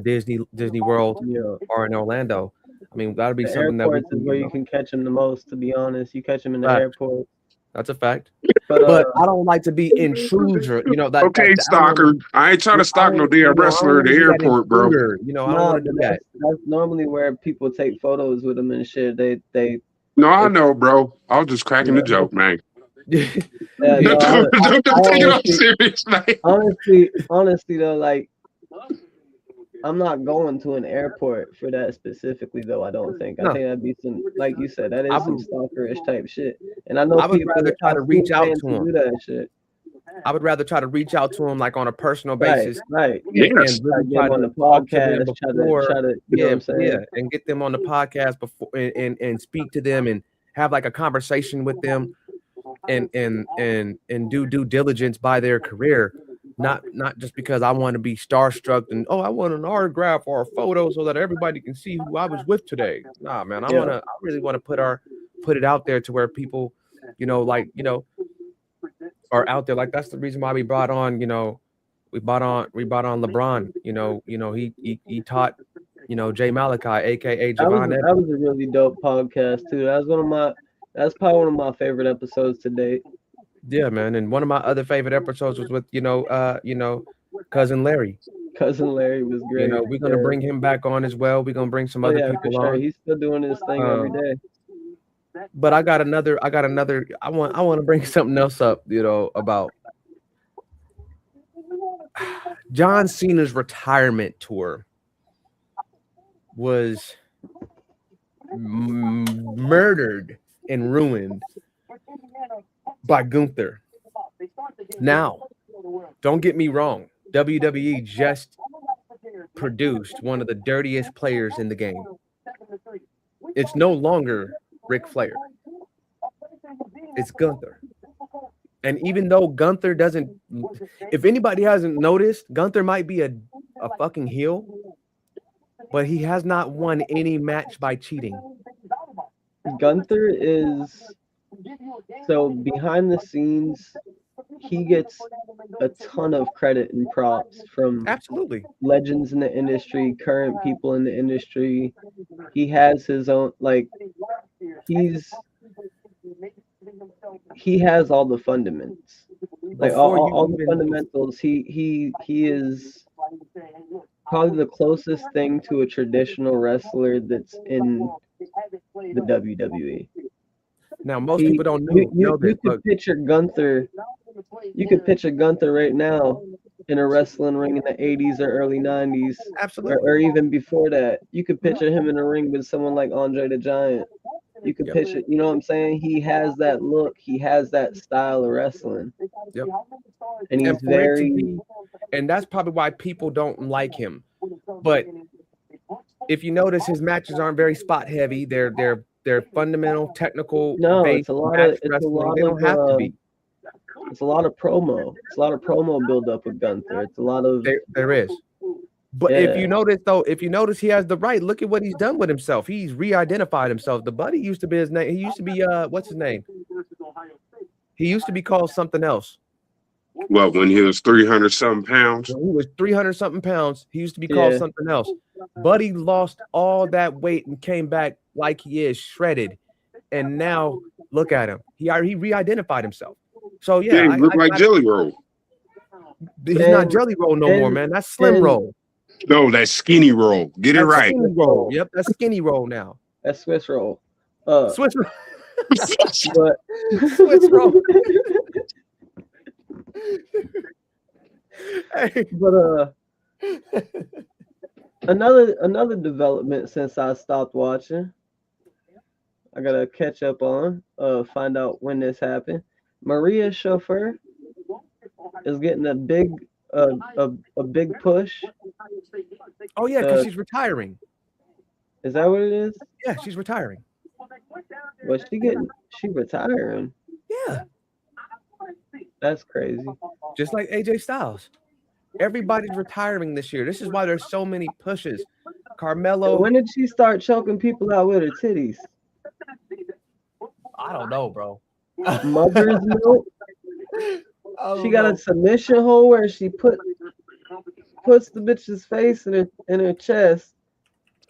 Disney World Yeah. or in Orlando. I mean, that'd be The something that we airports is where you can catch them the most, to be honest. You catch them in the Fact. airport. That's a fact. But I don't like to be intruder. You know that. Okay, stalker. I ain't trying to stalk no damn wrestler at the airport, bro. You know, I don't want to do that. That's normally where people take photos with them and shit. They. No, I know, bro. I was just cracking the joke, man. Yeah, no, Don't take it off serious, man. Honestly though, like I'm not going to an airport for that specifically though. I don't think. I think that'd be some, like you said, that is some stalkerish type shit. And I know I would people rather try to reach out to him. do that shit. I would rather try to reach out to him like on a personal basis, right? Yes. And really Try to get on the podcast, try to, you know what I'm saying? and get them on the podcast before and speak to them and have like a conversation with them and do due diligence by their career, not just because I want to be starstruck and I want an autograph or a photo so that everybody can see who I was with today. Nah, man, I really want to put it out there to where people, you know, like, you know, are out there. Like that's the reason why we brought on, you know, we brought on LeBron. You know, he taught, you know, Jay Malachi, aka Javon. That was a really dope podcast too. That's probably one of my favorite episodes to date. Yeah, man. And one of my other favorite episodes was with, Cousin Larry. Cousin Larry was great. You know, we're gonna bring him back on as well. We're gonna bring some other people on. He's still doing his thing every day. But I got another. I want to bring something else up. You know, about John Cena's retirement tour was murdered and ruined by Gunther. Now, don't get me wrong. WWE just produced one of the dirtiest players in the game. It's no longer Ric Flair. It's Gunther. And even though Gunther doesn't, if anybody hasn't noticed, Gunther might be a fucking heel, but he has not won any match by cheating. Gunther is, so behind the scenes, he gets a ton of credit and props from absolutely legends in the industry, current people in the industry. He has his own, like, he has all the fundamentals, like all the fundamentals. He is probably the closest thing to a traditional wrestler that's in the WWE. Now, most people don't know. You could picture Gunther. You could picture Gunther right now in a wrestling ring in the 80s or early 90s. Absolutely. Or even before that. You could picture him in a ring with someone like Andre the Giant. You could picture, you know what I'm saying? He has that look. He has that style of wrestling. Yep. And he's very... And that's probably why people don't like him. But if you notice, his matches aren't very spot heavy. They're fundamental, technical. No, it's a lot of they don't have to be. It's a lot of promo. It's a lot of promo build up with Gunther. It's a lot of there is. But if you notice, he has the right. Look at what he's done with himself. He's re-identified himself. The buddy used to be his name. He used to be what's his name? He used to be called something else. Well, when he was 300-something pounds. When he was 300-something pounds, he used to be called something else. Buddy lost all that weight and came back like he is, shredded. And now look at him. He re-identified himself. So yeah, he look like Jelly Roll. He's not Jelly Roll no more, man. That's Slim Roll. No, that's Skinny Roll. Get it right. Skinny Roll. Yep, that's Skinny Roll now. That's Swiss Roll. Swiss Roll. But Swiss Roll. Hey. But another development since I stopped watching, I gotta catch up on, find out when this happened. Maria Chauffeur is getting a big push. Oh yeah, because she's retiring. Is that what it is? Yeah, she's retiring. Well, she retiring. Yeah. That's crazy. Just like AJ Styles. Everybody's retiring this year. This is why there's so many pushes. Carmelo. When did she start choking people out with her titties? I don't know, bro. Mother's milk. She got a submission hole where she puts the bitch's face in her chest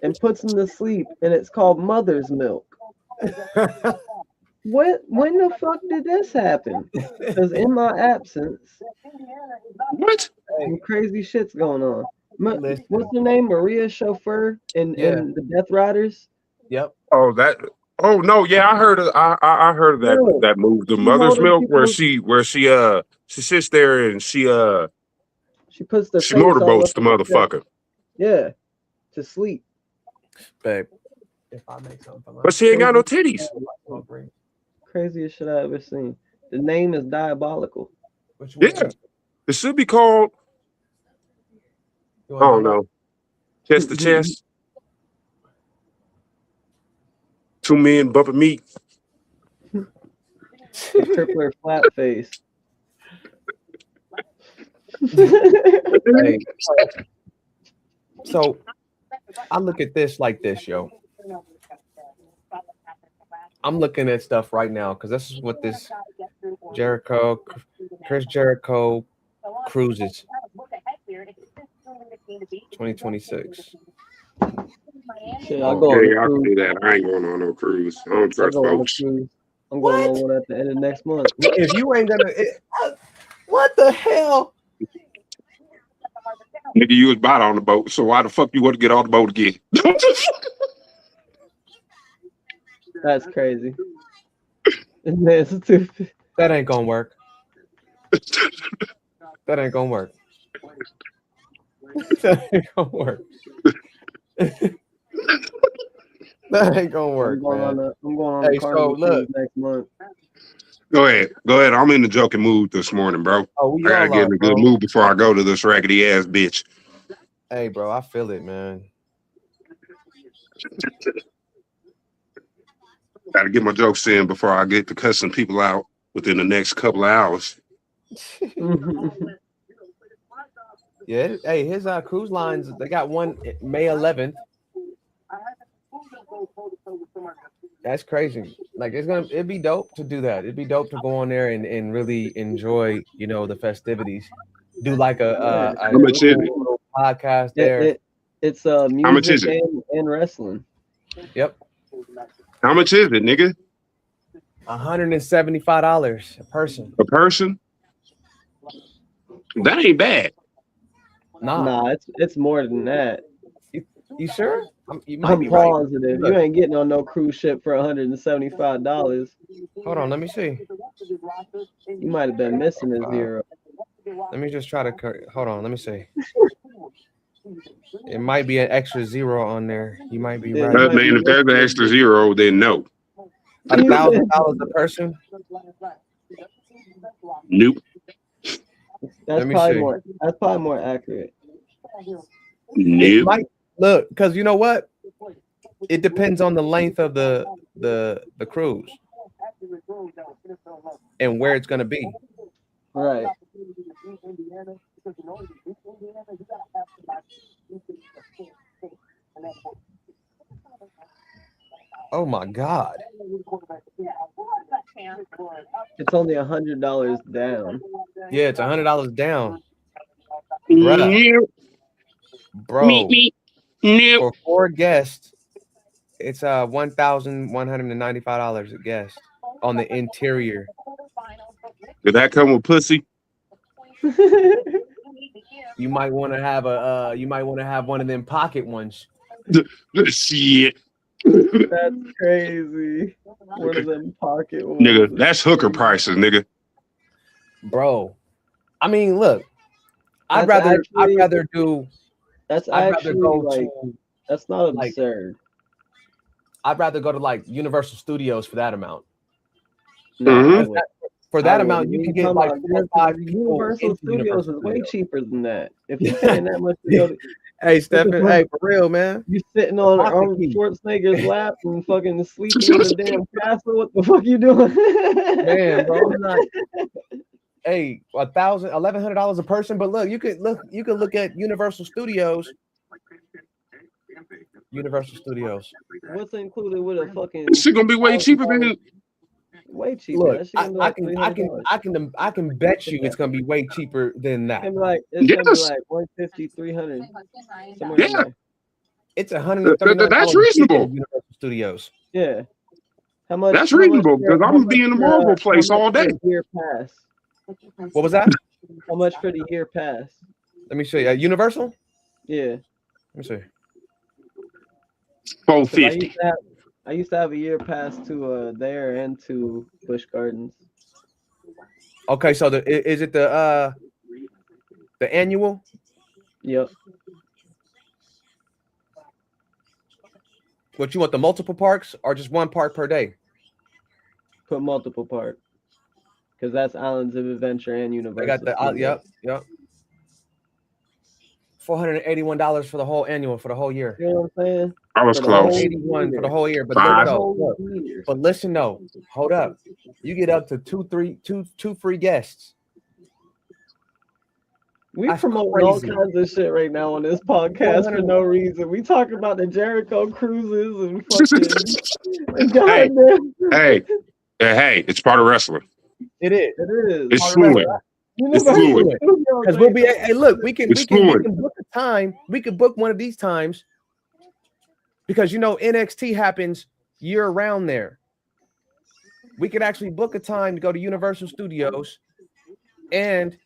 and puts him to sleep, and it's called mother's milk. When the fuck did this happen? Because in my absence, what? Some crazy shit's going on. What's her name? Maria Chauffeur in the Death Riders. Yep. Oh, that. Oh no, yeah, I heard of that that move, the mother's milk, where she sits there and she puts the she motorboats the motherfucker. Yeah, to sleep. Babe. If I make something, but she ain't got no titties. Craziest shit I ever seen. The name is diabolical. Yeah, it should be called. I don't know. Chest to chest. Two men bumping meat. Tripler flat face. Hey, so I look at this like this, yo. I'm looking at stuff right now because this is what this Chris Jericho cruises 2026. Shit, I'll go on I can do that. I ain't going on no cruise. I don't trust folks. I'm going on one at the end of next month. If you ain't gonna, what the hell? Nigga, you was bought on the boat, so why the fuck you want to get on the boat again? That's crazy. That's stupid. That ain't gonna work. That ain't gonna work. That ain't gonna work. That ain't gonna work. I'm going on hey, so look next month. Go ahead. I'm in the joking mood this morning, bro. Oh, I gotta get in a good mood before I go to this raggedy ass bitch. Hey, bro, I feel it, man. Gotta get my jokes in before I get to cussing people out within the next couple of hours. Yeah, hey, his cruise lines, they got one May 11th. That's crazy. Like it'd be dope to do that. It'd be dope to go on there and really enjoy, the festivities. Do like a podcast there. It's music and wrestling. Yep. How much is it, nigga? $175 a person. A person? That ain't bad. Nah, it's more than that. You sure? You might I'm be positive. Right. You ain't getting on no cruise ship for $175. Hold on, let me see. You might have been missing a zero. Let me just try to hold on. Let me see. It might be an extra zero on there. You might be right. That mean if there's an extra zero, then no. $1,000 a person? Nope. That's probably more accurate. Nope. Look, because you know what? It depends on the length of the cruise and where it's gonna be. Right. Oh my God. It's only $100 down. Yeah, it's $100 down. Nope. Bro. Nope. For 4 guests, it's $1,195 a guest on the interior. Did that come with pussy? You might want to have one of them pocket ones. Shit. That's crazy. One of them pocket ones. Nigga, that's hooker prices, nigga. Bro. I mean, look. I'd That's rather actually that's not like, absurd. I'd rather go to like Universal Studios for that amount. No, Mhm. I would. For that I amount, would. you can get like 4 or 5 people Universal into Studios Universal is way Studios. cheaper than that. If you're paying that much to go to, Hey, Stephen. Hey, for real, man. you sitting on Pocket Arnold key. Schwarzenegger's lap and fucking sleeping in the damn castle. What the fuck you doing? Man, bro, I'm not. Hey, $1,100 a person. But look, you could look at Universal Studios. Universal Studios. What's included with a fucking? This shit gonna be way cheaper than. Way cheaper. Look, That shit gonna be like $300. I can bet you it's gonna be way cheaper than that. It's gonna be like 150, 300. Somewhere in Yeah. there. It's $139. That's reasonable. Universal Studios. Yeah. How much? That's how much reasonable for- because how I'm gonna much be in the for, Marvel place how much all for day. a year pass? What was that? How much for the year pass? Let me show you. Universal? Yeah. Let me see. 'Cause $450. I used to have a year pass to there and to Busch Gardens. Okay, so is it the annual? Yep. What you want, the multiple parks or just one park per day? Put multiple parts. Because that's Islands of Adventure and Universal. I got the yep. $481 for the whole annual for the whole year. You know what I'm saying? I was For the close. whole 81 for the whole year. But Five. look, but listen though, hold up. You get up to two free guests. We That's promoting all crazy. kinds of shit right now on this podcast for no reason. We talk about the Jericho cruises and fucking goddamn. Hey, it's part of wrestling. It is. It is. It's fluid. It's fluid. Because we'll be. Hey, look, we can fluid. book a time. We can book one of these times because NXT happens year round there. We could actually book a time to go to Universal Studios and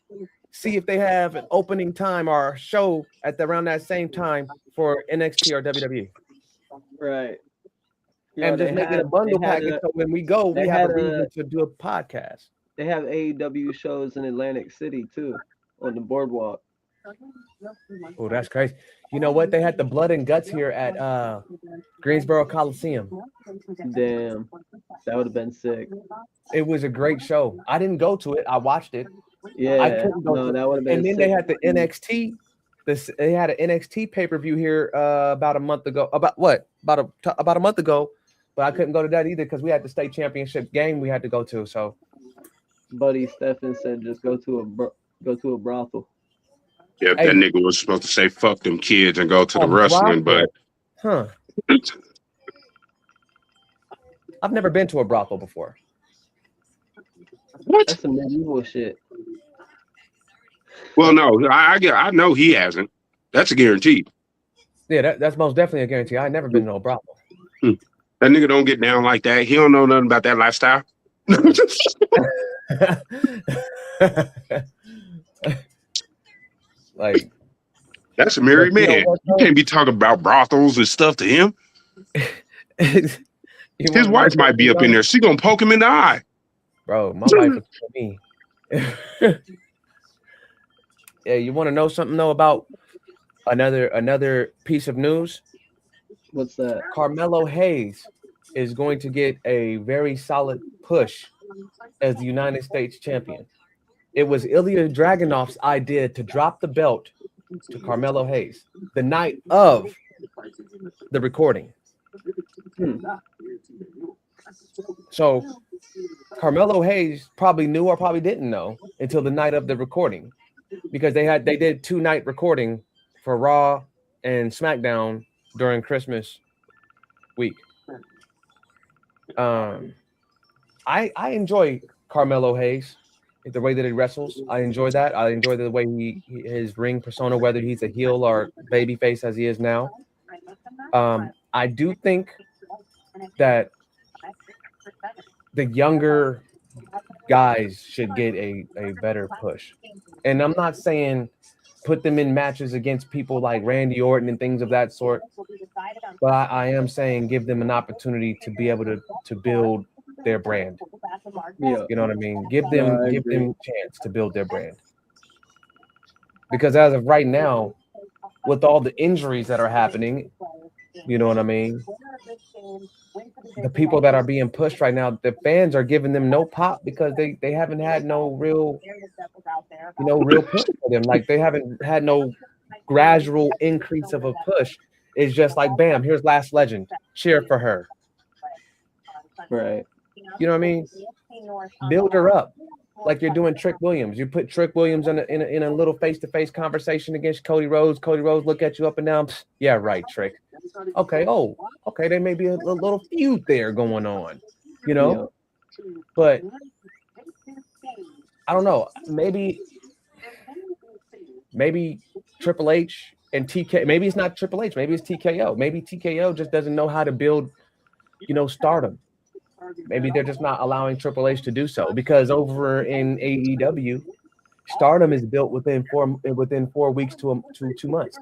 see if they have an opening time or a show at around that same time for NXT or WWE. Right. And just make it a bundle package so when we go, we have a reason to do a podcast. They have AEW shows in Atlantic City too, on the boardwalk. Oh, that's crazy. You know what? They had the Blood and Guts here at Greensboro Coliseum. Damn. That would have been sick. It was a great show. I didn't go to it. I watched it. Yeah. I couldn't go to it. That would have been And then sick. they had the NXT. They had an NXT pay-per-view here about a month ago. About a month ago. But I couldn't go to that either because we had the state championship game we had to go to. So Buddy Stephen said just go to a brothel. Yeah, that nigga was supposed to say fuck them kids and go to the wrestling, but I've never been to a brothel before. What? That's some medieval shit. Well, no, I know he hasn't. That's a guarantee. Yeah, that's most definitely a guarantee. I never been to a brothel. That nigga don't get down like that. He don't know nothing about that lifestyle. Like, that's a married man. You can't be talking about brothels and stuff to him. His wife might be up in there. She gonna poke him in the eye. Bro, my wife would kill me. Yeah, you want to know something though about another piece of news? What's that? Carmelo Hayes is going to get a very solid push as the United States champion. It was Ilya Dragunov's idea to drop the belt to Carmelo Hayes the night of the recording. So Carmelo Hayes probably knew or probably didn't know until the night of the recording, because they did 2-night recording for Raw and SmackDown during Christmas week. I enjoy Carmelo Hayes, the way that he wrestles. I enjoy that. I enjoy the way his ring persona, whether he's a heel or babyface as he is now. I do think that the younger guys should get a better push. And I'm not saying put them in matches against people like Randy Orton and things of that sort, but I am saying give them an opportunity to be able to build their brand. Yeah. You know what I mean? Give them a chance to build their brand. Because as of right now, with all the injuries that are happening, you know what I mean? The people that are being pushed right now, the fans are giving them no pop because they haven't had no real push for them. Like they haven't had no gradual increase of a push. It's just like, bam, here's Lash Legend. Cheer for her. Right. You know what I mean? Build her up. Like you're doing Trick Williams. You put Trick Williams in a little face-to-face conversation against Cody Rhodes. Cody Rhodes look at you up and down. Yeah, right, Trick. Okay. Oh, okay. There may be a little feud there going on, you know. Yeah. But I don't know. Maybe Triple H and TK. Maybe it's not Triple H. Maybe it's TKO. Maybe TKO just doesn't know how to build, stardom. Maybe they're just not allowing Triple H to do so, because over in AEW, stardom is built within 4 weeks to 2 months.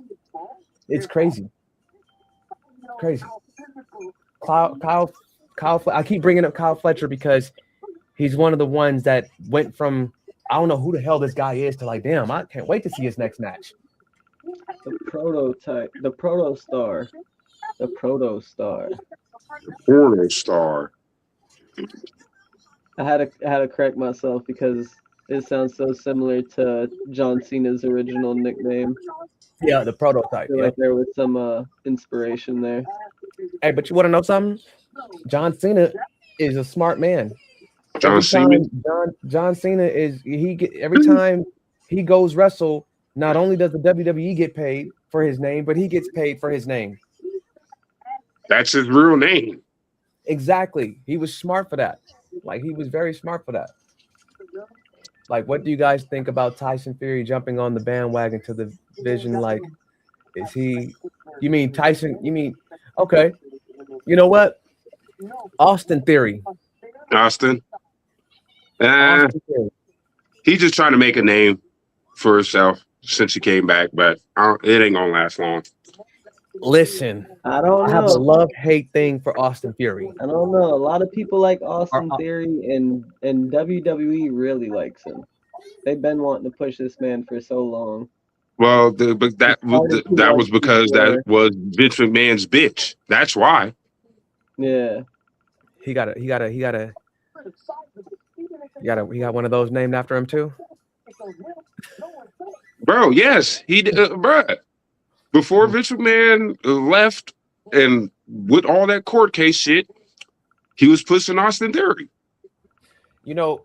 It's crazy. Kyle, I keep bringing up Kyle Fletcher because he's one of the ones that went from, I don't know who the hell this guy is, to like, damn, I can't wait to see his next match. The prototype, the proto star. I had to correct myself because it sounds so similar to John Cena's original nickname. Yeah, the prototype. I feel like there was some inspiration there. Hey, but you want to know something? John Cena is a smart man. John Cena is every time he goes wrestle, not only does the WWE get paid for his name, but he gets paid for his name. That's his real name. Exactly. He was smart for that. Like, he was very smart for that. Like, what do you guys think about Tyson Fury jumping on the bandwagon to the Vision? Like, you mean Tyson? Okay. You know what? Austin Theory. Austin Theory. He's just trying to make a name for himself since he came back, but it ain't gonna last long. Listen, I have a love-hate thing for Austin Theory. I don't know. A lot of people like Austin Theory, and WWE really likes him. They've been wanting to push this man for so long. Well, but that was because that was Vince McMahon's bitch. That's why. Yeah. He got one of those named after him too. Bro, yes, he did, bro. Before Vince McMahon left and with all that court case shit, he was pushing Austin Theory. I'm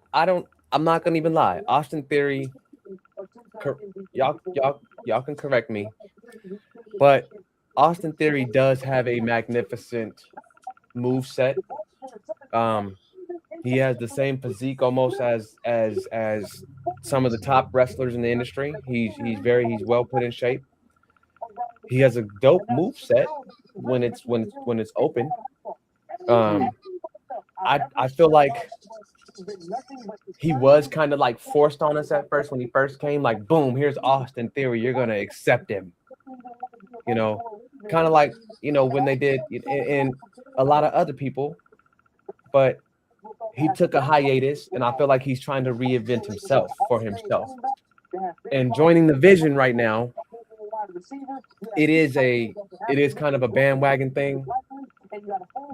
not gonna even lie. Austin Theory, y'all can correct me, but Austin Theory does have a magnificent move set. He has the same physique almost as some of the top wrestlers in the industry. He's well put in shape. He has a dope move set when it's open. I feel like he was kind of like forced on us at first when he first came. Like, boom, here's Austin Theory. You're gonna accept him. Kind of like when they did in a lot of other people, but he took a hiatus, and I feel like he's trying to reinvent himself for himself. And joining the Vision right now, it is kind of a bandwagon thing,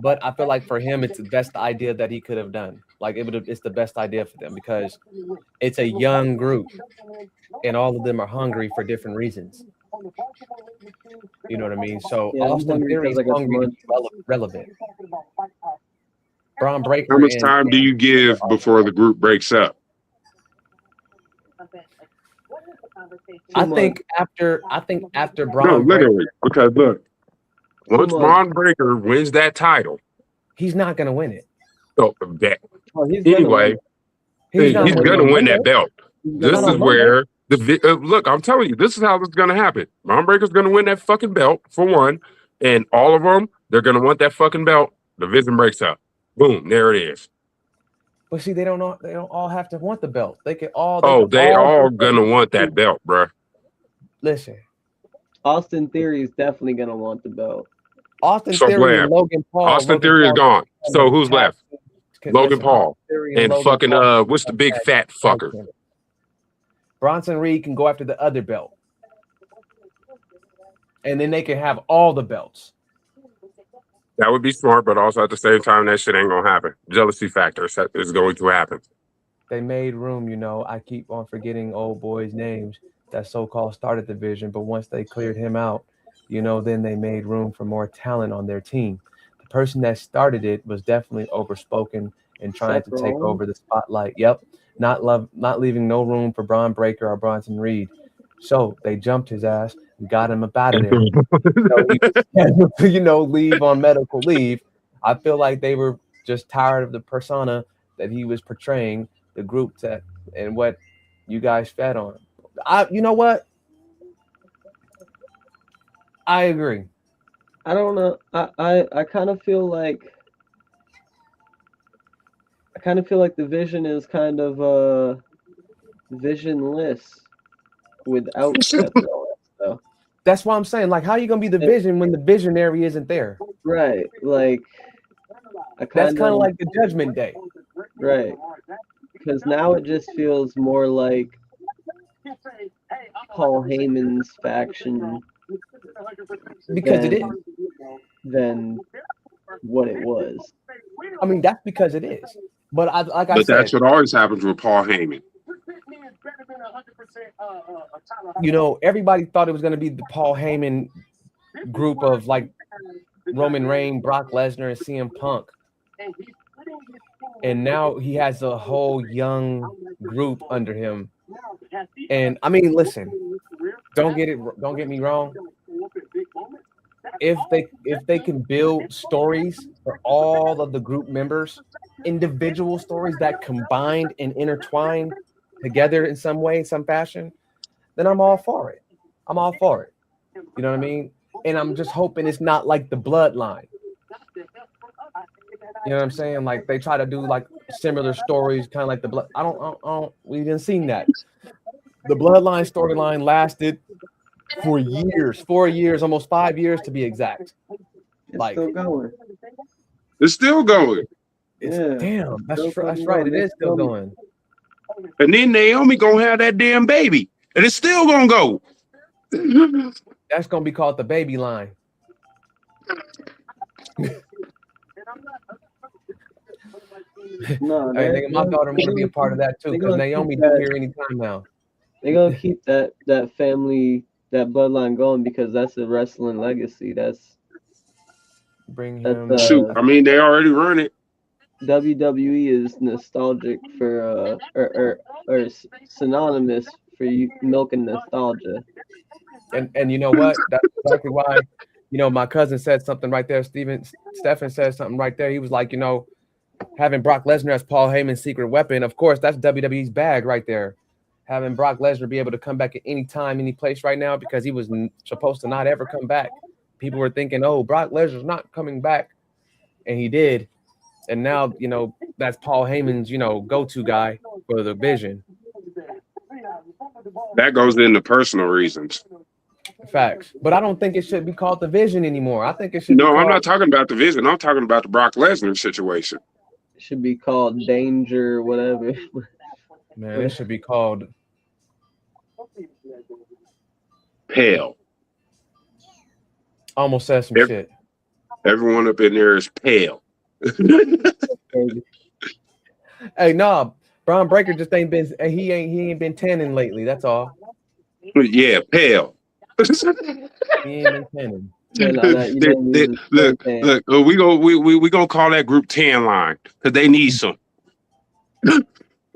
but I feel like for him, it's the best idea that he could have done. Like, it's the best idea for them because it's a young group, and all of them are hungry for different reasons. You know what I mean? So yeah, Austin Theory is hungry to be relevant. Braun Breaker. How much time do you give before the group breaks up? I think after Braun. No, literally, because look, once Braun Breaker wins that title, he's not gonna win it. Oh, anyway, he's gonna win that belt. This is where look. I'm telling you, this is how it's gonna happen. Braun Breaker's gonna win that fucking belt for one, and all of them, they're gonna want that fucking belt. The Vision breaks up. Boom, there it is. But see, they don't all have to want the belt. They can all. They all gonna want that belt, bro. Listen, Austin Theory is definitely gonna want the belt. Austin Theory and Logan Paul. Austin Theory is gone. So who's left? Logan Paul and fucking what's the big fat fucker? Bronson Reed can go after the other belt, and then they can have all the belts. That would be smart, but also at the same time, that shit ain't gonna happen. Jealousy factor is going to happen. They made room, you know. I keep on forgetting old boys' names that so-called started the division, but once they cleared him out, you know, then they made room for more talent on their team. The person that started it was definitely overspoken and trying to take over the spotlight. Yep, not leaving no room for Bron Breakker or Bronson Reed. So they jumped his ass and got him up out of there. You know, leave on medical leave. I feel like they were just tired of the persona that he was portraying, the group that and what you guys fed on. You know what? I agree. I don't know. I kind of feel like the Vision is kind of visionless without all that stuff. That's why I'm saying, like, how are you gonna be the Vision when the visionary isn't there? Right. Like that's kind of like the Judgment Day. Right. Because now it just feels more like Paul Heyman's faction. Because it is. Than what it was. I mean, that's because it is. But I said, that's what always happens with Paul Heyman. You know, everybody thought it was going to be the Paul Heyman group of like Roman Reigns, Brock Lesnar, and CM Punk. And now he has a whole young group under him. And I mean, listen, don't get me wrong. If they can build stories for all of the group members, individual stories that combined and intertwined together in some way, some fashion, then I'm all for it. I'm all for it. You know what I mean? And I'm just hoping it's not like the Bloodline. You know what I'm saying? Like they try to do like similar stories, kind of like the blood. I don't. We didn't see that. The Bloodline storyline lasted for years, 4 years, almost 5 years to be exact. It's still going. It's still going. Damn, that's right. It is still going. And then Naomi gonna have that damn baby, and it's still gonna go. That's gonna be called the baby line. No, hey, nigga, my daughter want to be a part of that too, because Naomi be here anytime now. They're gonna keep that family, that bloodline going because that's a wrestling legacy. That's bring him. Shoot, I mean they already run it. WWE is nostalgic for or synonymous for you milking nostalgia. And you know what? That's exactly why. You know, my cousin said something right there. Stephen said something right there. He was like, you know, having Brock Lesnar as Paul Heyman's secret weapon, of course, that's WWE's bag right there. Having Brock Lesnar be able to come back at any time, any place right now, because he was supposed to not ever come back. People were thinking, oh, Brock Lesnar's not coming back. And he did. And now, you know, that's Paul Heyman's, you know, go-to guy for the Vision. That goes into personal reasons. Facts. But I don't think it should be called the Vision anymore. I think it should No, I'm not talking about the Vision. I'm talking about the Brock Lesnar situation. It should be called Danger, whatever. Man, it should be called Pale. Almost said some shit. Everyone up in there is pale. Hey, nah, Bron Breakker just ain't been he ain't been tanning lately. That's all. Yeah, pale. He ain't been tanning. Look. We gonna call that group 10 line because they need some.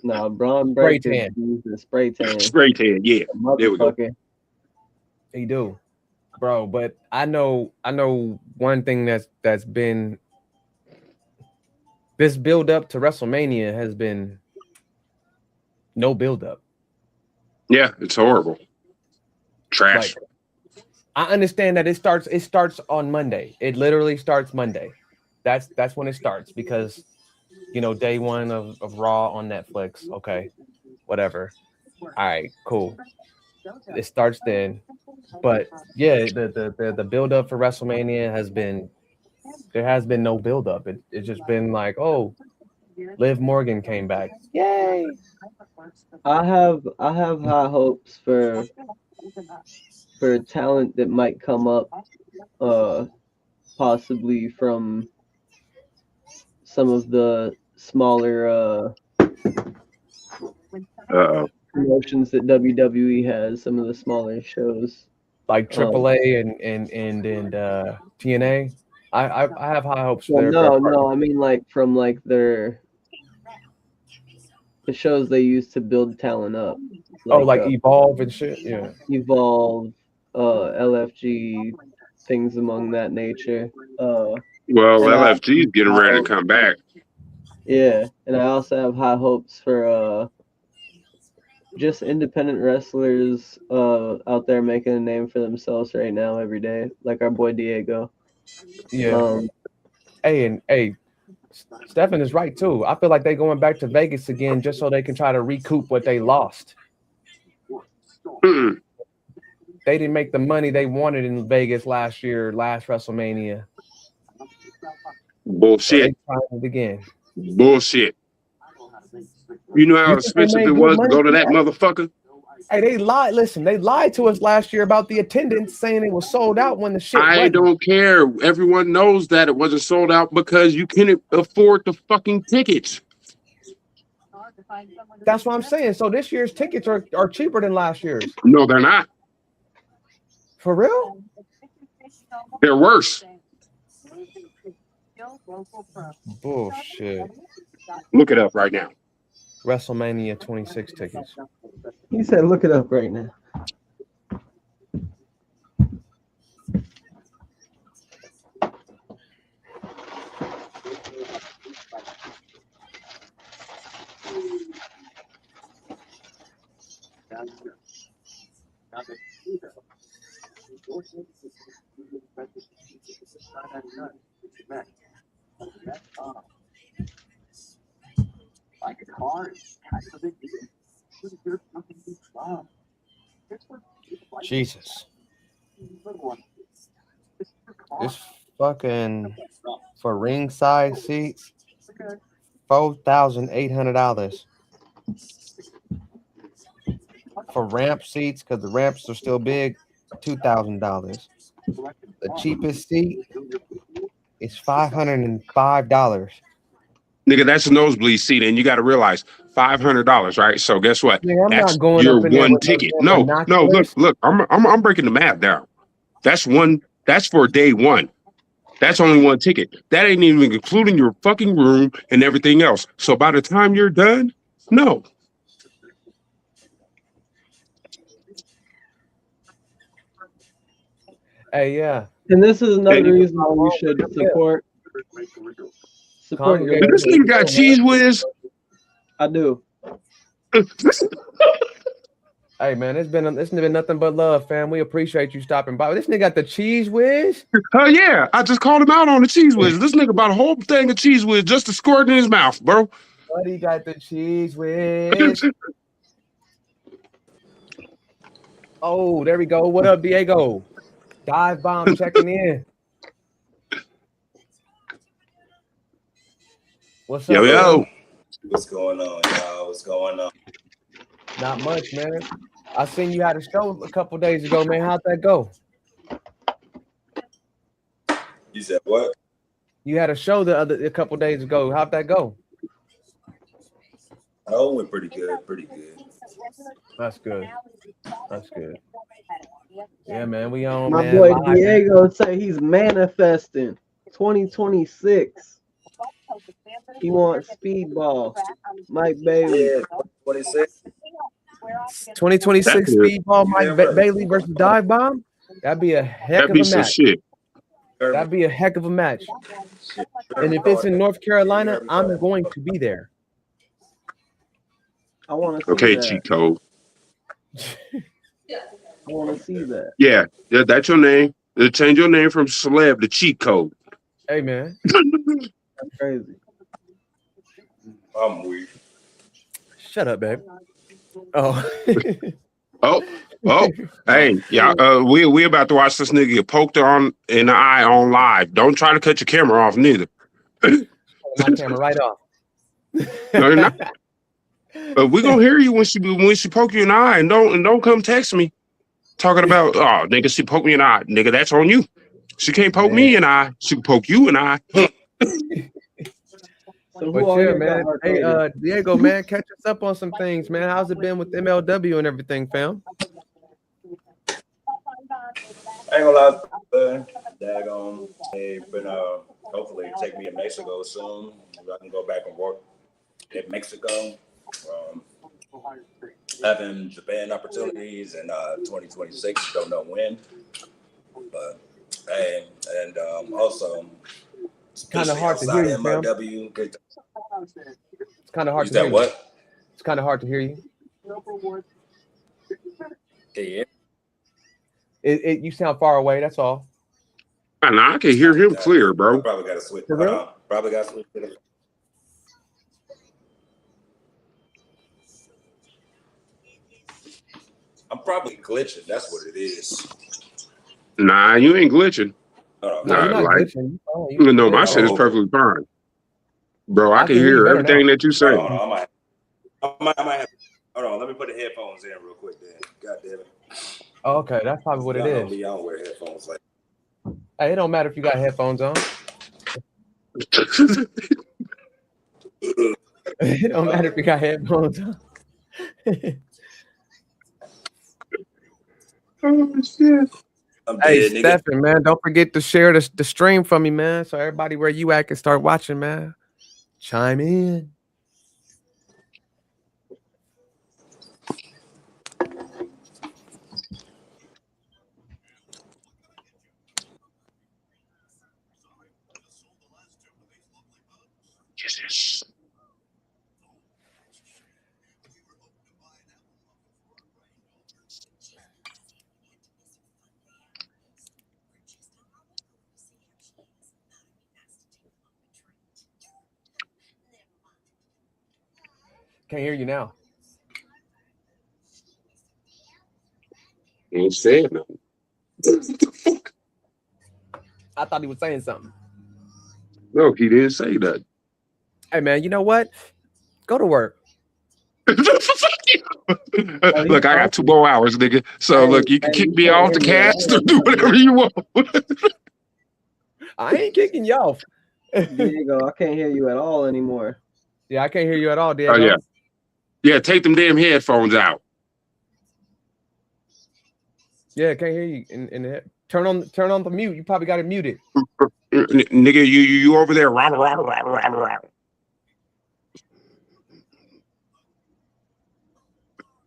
No, Bron Breakker spray tan. Spray tan, yeah. There we go. He do, bro. But I know one thing that's been this build up to WrestleMania has been no build up. Yeah, it's horrible. Trash. Like, I understand that it starts on Monday. It literally starts Monday. That's when it starts because day one of Raw on Netflix. Okay, whatever. All right, cool. It starts then, but yeah, the build up for WrestleMania there has been no build up. It's just been like, oh, Liv Morgan came back, yay! I have high hopes for talent that might come up, possibly from some of the smaller promotions that WWE has, some of the smaller shows like AAA and TNA. I have high hopes for their. No, I mean like from like the shows they use to build talent up. Like Evolve and shit. Yeah. Evolve, LFG, things among that nature. Well, LFG is getting ready to come back. Yeah, and I also have high hopes for just independent wrestlers out there making a name for themselves right now every day, like our boy Diego. Yeah. Hey, Stefan is right too. I feel like they're going back to Vegas again just so they can try to recoup what they lost. Mm-mm. They didn't make the money they wanted in Vegas last WrestleMania. Bullshit. So they tried it again. Bullshit. You know how expensive it was to go to that motherfucker? Hey, they lied. Listen, they lied to us last year about the attendance, saying it was sold out when the shit wasn't. Don't care. Everyone knows that it wasn't sold out because you couldn't afford the fucking tickets. That's what I'm saying. So this year's tickets are cheaper than last year's. No, they're not. For real? They're worse. Bullshit. Look it up right now. WrestleMania 26 tickets. He said, "Look it up right now." Jesus. This fucking for ringside seats, $4,800. For ramp seats, because the ramps are still big, $2,000. The cheapest seat is $505. Nigga, that's a nosebleed seat, and you got to realize $500, right? So guess what? Nigga, that's your one ticket. No, look. I'm breaking the math down. That's for day one. That's only one ticket. That ain't even including your fucking room and everything else. So by the time you're done, no. Hey, yeah. And this is another reason why we should support your. This nigga got Cheese Whiz. I do. Hey man, it's been nothing but love, fam. We appreciate you stopping by. This nigga got the Cheese Whiz. Yeah, I just called him out on the Cheese Whiz. This nigga bought a whole thing of Cheese Whiz just to squirt in his mouth, bro. Buddy got the Cheese Whiz. Oh, there we go. What up, Diego? Dive Bomb checking in. What's up? Yo. What's going on, y'all? What's going on? Not much, man. I seen you had a show a couple days ago, man. How'd that go? You said what? You had a show a couple days ago. How'd that go? Oh, it went pretty good. Pretty good. That's good. That's good. Yeah, man. We on. My man, boy live, Diego say he's manifesting 2026. He wants Speedball. Mike Bailey. Yeah, what he said. 2026 Speedball Mike Bailey versus Dive Bomb. That'd be a heck of a match. Shit. That'd be a heck of a match. And if it's in North Carolina, I'm going to be there. I want to see Okay, that. cheat code. I want to see that. Yeah, that's your name. Change your name from celeb to cheat code. Hey, man. That's crazy. I'm weak. Shut up, babe. Oh. Oh, hey, yeah, we about to watch this nigga get poked on in the eye on live. Don't try to cut your camera off neither. My camera right off. No, you're not. But we gonna hear you when she poke you in the eye, and don't come text me talking about nigga, she poked me in the eye. Nigga, that's on you. She can't poke me in the eye. She can poke you in the eye. So But yeah, man. Hey, Diego, man, catch us up on some things, man. How's it been with MLW and everything, fam? I ain't gonna lie, daggone. They've been hopefully take me to Mexico soon. I can go back and work in Mexico. Having Japan opportunities in 2026, don't know when. But hey, and also it's kind of hard to hear you, MLW. It's kind of hard to hear you. It's kind of hard to hear you. Yeah. You sound far away. That's all. I can hear him clear, bro. Probably got to switch. Probably got to switch. I'm probably glitching. That's what it is. Nah, you ain't glitching. No, you're not glitching. No, my shit is perfectly fine, bro. I can hear everything that you say. Hold on, I might have. Hold on, let me put the headphones in real quick. Then, God damn it. Oh, okay, that's probably what it is. I don't wear headphones like. Hey, it don't matter if you got headphones on. It don't matter if you got headphones on. Oh shit. Hey, Stephen, man, don't forget to share the stream for me, man. So everybody where you at can start watching, man. Chime in. Yes. Can't hear you now. Ain't saying nothing. I thought he was saying something. No, he didn't say that. Hey, man, you know what? Go to work. Look, I got 2 more hours, nigga. So look, you can kick me off the cast or do whatever you want. I ain't kicking you off. Diego, I can't hear you at all anymore. Yeah, I can't hear you at all, Diego. Oh yeah. Yeah, take them damn headphones out. Yeah, can't hear you. Turn on the mute. You probably got it muted. Nigga, you over there.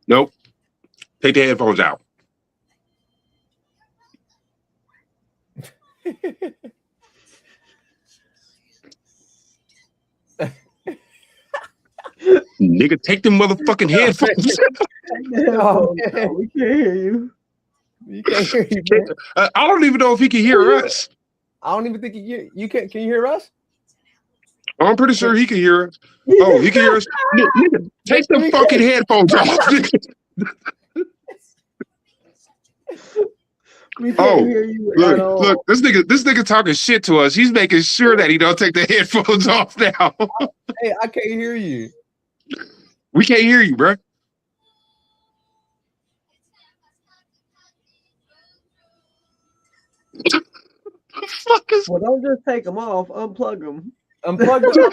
Nope. Take the headphones out. Nigga, take them motherfucking headphones. No, we can't hear you. You can't hear you, man. I don't even know if he can hear us. I don't even think you can. Can you hear us? I'm pretty sure he can hear us. Oh, he can hear us. Nigga, take the fucking headphones off. We can't hear you at all. Look, this nigga talking shit to us. He's making sure that he don't take the headphones off now. Hey, I can't hear you. We can't hear you, bro. Well, don't just take them off. Unplug them. Unplug them.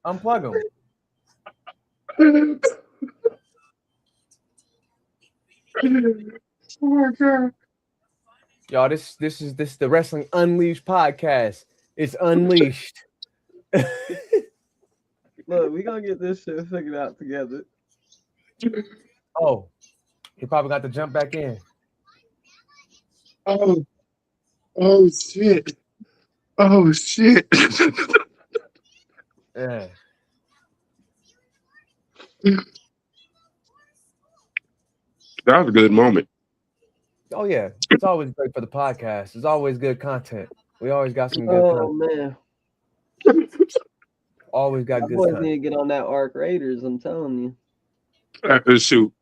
Unplug them. Oh my god. Y'all, this is the Wrestling Unleashed podcast. It's unleashed. Look, we gonna get this shit figured out together. Oh, he probably got to jump back in. Oh shit. Oh shit. Yeah. That was a good moment. Oh yeah, it's always great for the podcast. It's always good content. We always got some good content. Man. Always got My good boys content. need to get on that Arc Raiders. I'm telling you. Shoot,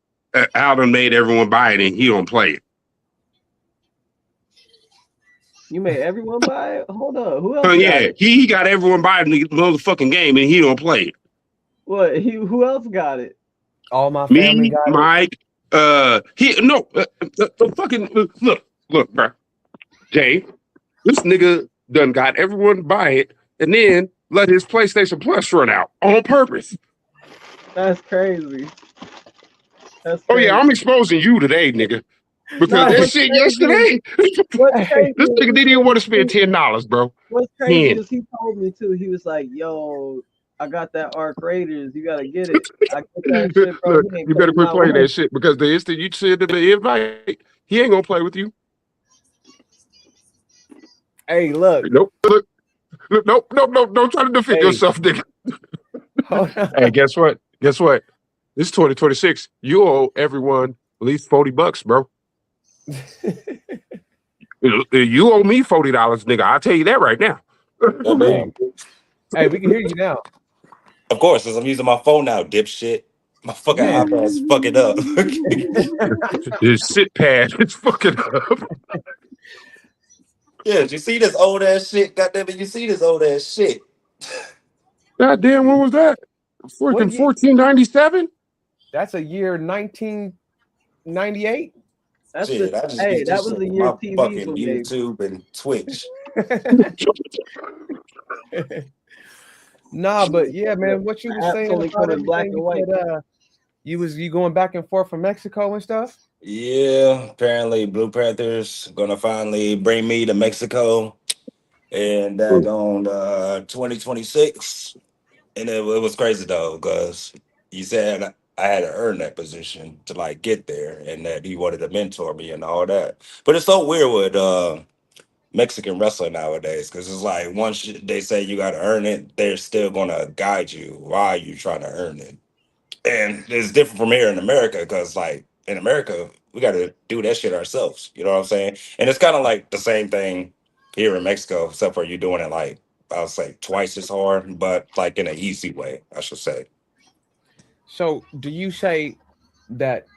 Alden made everyone buy it, and he don't play it. You made everyone buy it? Hold up. Who else got Yeah, it? he got everyone buying the motherfucking game, and he don't play it. What? Who else got it? All my family Me, got Mike, fucking look, bro. Jay, this nigga done got everyone buy it, and then let his PlayStation Plus run out on purpose. That's crazy. That's Oh crazy. yeah, I'm exposing you today, nigga. Because that what's shit crazy yesterday, What's crazy this nigga didn't even want to spend is- $10, bro. What's crazy 10. is he told me too. He was like, "Yo, I got that Arc Raiders. You gotta get it." I get that shit, bro. Look, He ain't you better putting quit my playing way. that shit because the instant you send him the invite, he ain't gonna play with you. Hey, look. Nope. Nope. Don't try to defend yourself, nigga. Hey, guess what? This is 2026. You owe everyone at least $40, bro. You owe me $40, nigga. I'll tell you that right now. Hey, we can hear you now. Of course, because I'm using my phone now, dipshit. My fucking iPad's fucking up. This sit pad is fucking up. Yeah, did you see this old ass shit? Goddamn it, you see this old ass shit. God damn, when was that? Freaking 1497? That's a year 1998. That's Shit, I just hey, use that this was shit the for year my TV fucking was made. YouTube and Twitch. Nah, but yeah, man, what you was Apps saying only about come in black everything, and you white. said, you going back and forth from Mexico and stuff? Yeah, apparently Blue Panthers gonna finally bring me to Mexico and that on 2026. And it was crazy though, because he said I had to earn that position to like get there, and that he wanted to mentor me and all that. But it's so weird with Mexican wrestling nowadays, because it's like once they say you got to earn it, they're still gonna guide you while you trying to earn it. And it's different from here in America, because like in America we got to do that shit ourselves. You know what I'm saying? And it's kind of like the same thing here in Mexico, except for you doing it like I'll say twice as hard, but like in an easy way, I should say. So do you say that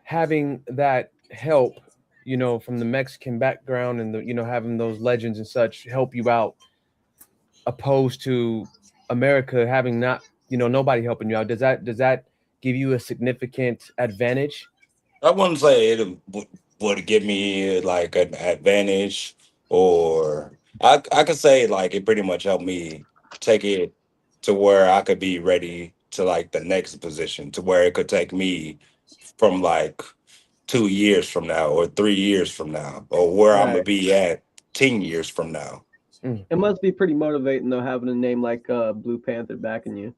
having that help, you know, from the Mexican background and the, you know, having those legends and such help you out, opposed to America having not, you know, nobody helping you out? Does that give you a significant advantage? I wouldn't say it would give me like an advantage, or I could say like it pretty much helped me take it to where I could be ready to like the next position, to where it could take me from like 2 years from now or 3 years from now, or where I'm gonna be at 10 years from now. It must be pretty motivating though, having a name like Blue Panther backing you.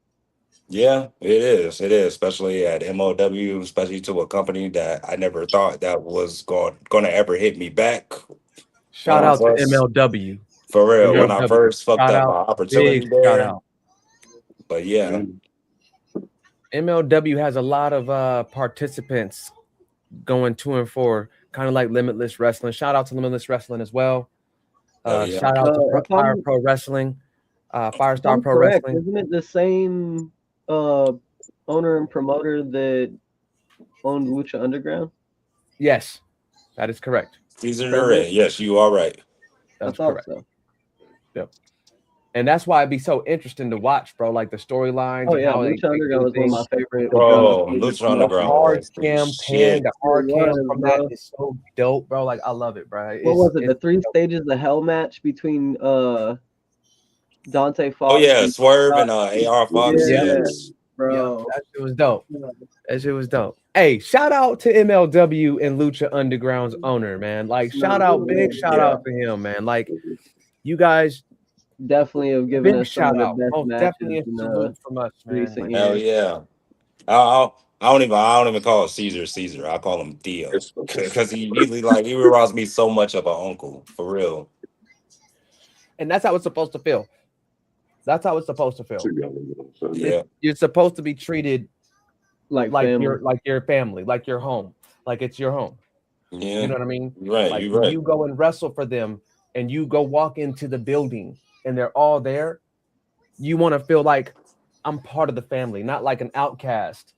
Yeah, it is. It is, especially at MLW, especially to a company that I never thought that was going to ever hit me back. Shout out to MLW. For real, MLW. when I first fucked up my opportunity big there. shout out. But yeah. MLW has a lot of participants going to and for, kind of like Limitless Wrestling. Shout out to Limitless Wrestling as well. Shout out to Fire Pro Wrestling, Firestar Pro Wrestling. Isn't it the same owner and promoter that owned Lucha Underground? Yes, that is correct. Caesar Durant. Yes, you are right. That's correct. So. Yep. And that's why it'd be so interesting to watch, bro. Like the storylines. Oh yeah, how Lucha Underground was one of my favorite. Bro, Lucha Underground. Hard cam pan, the hard cam from that is so dope, bro. Like I love it, bro. What was it? The 3 stages of hell match between Dante Fox. Oh yeah, Swerve and AR Fox. Yes, bro. Yeah, that shit was dope. That shit was dope. Hey, shout out to MLW and Lucha Underground's owner, man. Like shout out, big shout out to him, man. Like you guys definitely have given us shout some out. of the best Oh, matches definitely a salute from us, man. Hell yeah. I don't even call it Caesar. I call him Theo, because he reminds me so much of an uncle, for real. And that's how it's supposed to feel. That's how it's supposed to feel. Yeah, you're supposed to be treated like your family, like your home, like it's your home. Yeah, you know what I mean? Right, like you're right. You go and wrestle for them, and you go walk into the building, and they're all there, you want to feel like I'm part of the family, not like an outcast.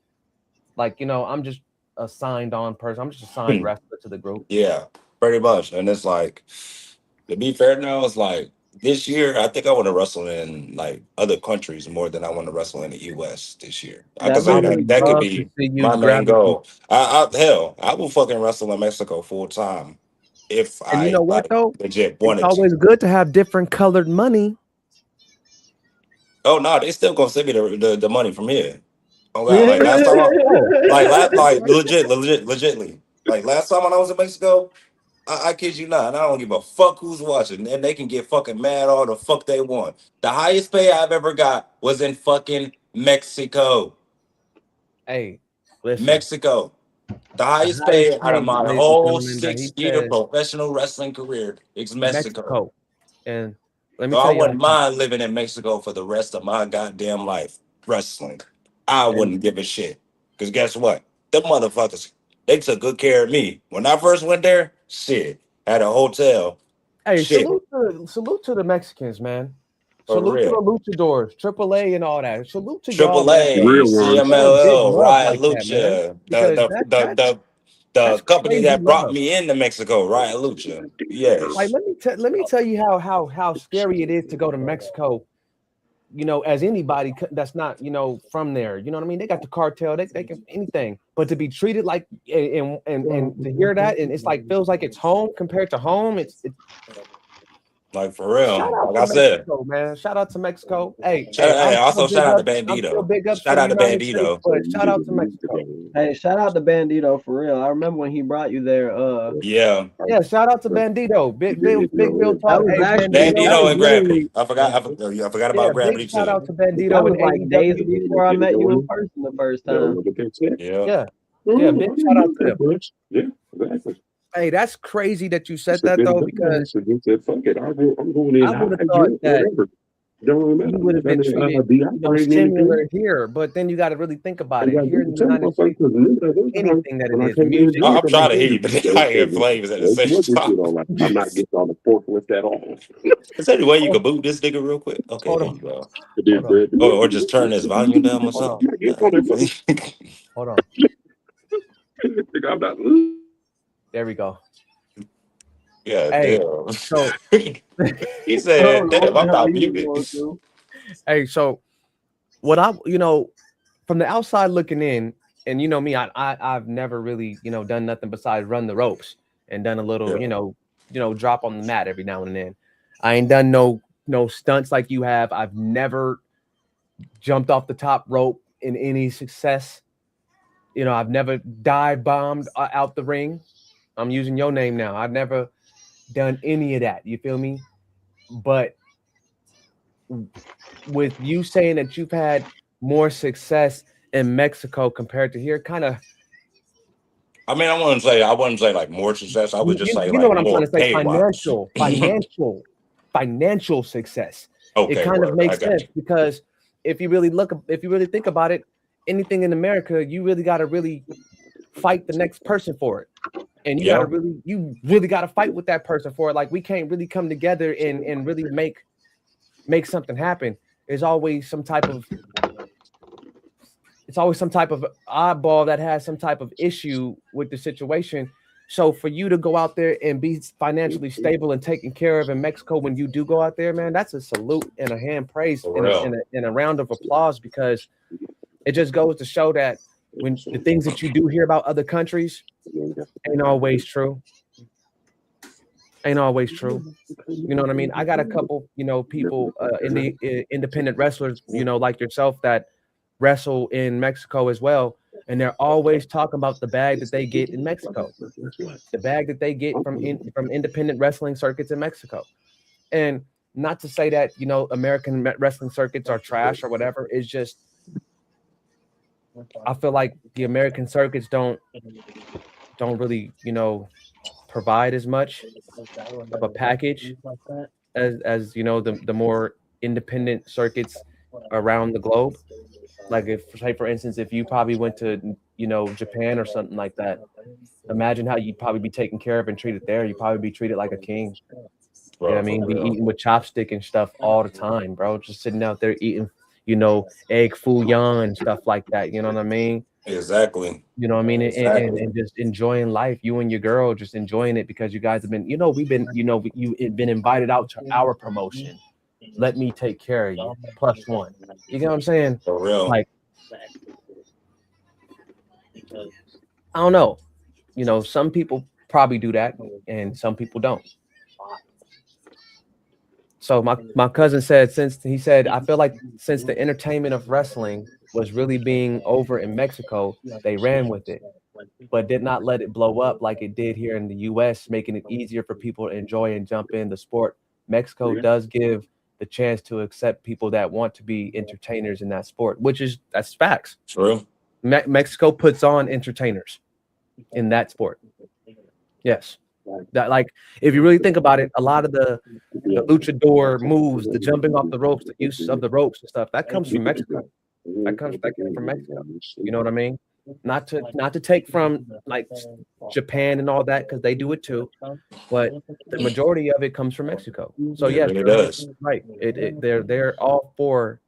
Like, I'm just a signed on person. I'm just a signed wrestler to the group. Yeah, pretty much. And it's like, to be fair now, it's like this year, I think I want to wrestle in like other countries more than I want to wrestle in the US this year. Because that could be my main goal. I will fucking wrestle in Mexico full time if And you know what though? legit It's wanted always to. good to have different colored money. Oh no, they still gonna send me the money from here. Oh god, like last time legitly. Like last time when I was in Mexico, I kid you not, and I don't give a fuck who's watching, and they can get fucking mad all the fuck they want. The highest pay I've ever got was in fucking Mexico. Hey, listen. Mexico. The highest pay out of my whole 6-year professional wrestling career is Mexico. And let me So tell I you, wouldn't mind living in Mexico for the rest of my goddamn life wrestling. I wouldn't give a shit. Because guess what? Them motherfuckers, they took good care of me. When I first went there, shit, had a hotel. Hey, shit. salute to the Mexicans, man. For Salute real. to the luchadors, AAA and all that. Salute to AAA, CMLL, Riot Lucha, the company that brought me into Mexico, Riot Lucha. Yes. Like let me tell you how scary it is to go to Mexico. As anybody that's not from there, you know what I mean. They got the cartel, they can anything, but to be treated like and to hear that, and it's like feels like it's home compared to home. It's like for real. Like I said, man. Shout out to Mexico. Hey, also shout out to Bandito. Shout out to Bandito. But shout out to Mexico. Hey, shout out to Bandito for real. I remember when he brought you there. Yeah. Shout out to Bandito. Big Bill talk. Bandito and Gravity. I forgot about Gravity too. Shout out to Bandito. That was like days before I met you in person the first time. Yeah. Big shout out to them. Yeah, exactly. Hey, that's crazy that you said that though, because he said, "Fuck it, I'm going in." I would have thought that you would have been treated similar here, but then you got to really think about it. Here in the United States, anything that it is, music. I'm trying to hear you, but I hear flames at the same time. I'm not getting on the forklift at all. Is there any way you can boot this nigga real quick? Okay, there you go. Or just turn this volume down or something. Hold on. I'm not. There we go. Yeah, hey, damn. So he said, "Damn, I'm not muted." Hey, so what from the outside looking in, and me, I've never really done nothing besides run the ropes and done a little drop on the mat every now and then. I ain't done no stunts like you have. I've never jumped off the top rope in any success. I've never dive bombed out the ring. I'm using your name now. I've never done any of that. You feel me? But with you saying that you've had more success in Mexico compared to here, kind of. I mean, I wouldn't say like more success. I would just say what I'm trying to say. Financial success. Okay, it kind of makes sense because if you really think about it, anything in America, you really got to really fight the next person for it. And you really got to fight with that person for it. Like we can't really come together and really make something happen. It's always some type of oddball that has some type of issue with the situation. So for you to go out there and be financially stable and taken care of in Mexico when you do go out there, man, that's a salute and a hand praise and a round of applause, because it just goes to show that when the things that you do hear about other countries ain't always true. You know what I mean? I got a couple, people in the independent wrestlers, like yourself, that wrestle in Mexico as well. And they're always talking about the bag that they get in Mexico, the bag that they get from independent wrestling circuits in Mexico. And not to say that, American wrestling circuits are trash or whatever. It's just, I feel like the American circuits don't really, provide as much of a package as the more independent circuits around the globe. Like for instance, if you probably went to, Japan or something like that, imagine how you'd probably be taken care of and treated there. You'd probably be treated like a king. You know what I mean? Be eating with chopstick and stuff all the time, bro. Just sitting out there eating, you know, egg foo young and stuff like that. You know what I mean? Exactly. You know what I mean? And just enjoying life. You and your girl just enjoying it because you guys have been, you know, you've been invited out to our promotion. Let me take care of you. +1. You get what I'm saying? For real. Like, I don't know. You know, some people probably do that and some people don't. So my cousin said, I feel like since the entertainment of wrestling was really being over in Mexico, they ran with it, but did not let it blow up like it did here in the US, making it easier for people to enjoy and jump in the sport. Mexico does give the chance to accept people that want to be entertainers in that sport, that's facts. True. Mexico puts on entertainers in that sport. Yes. That, like, if you really think about it, a lot of the luchador moves, the jumping off the ropes, the use of the ropes and stuff, that comes from Mexico. That comes from Mexico. You know what I mean? Not to take from like Japan and all that, because they do it too, but the majority of it comes from Mexico. So yes, it does. Right. They're all for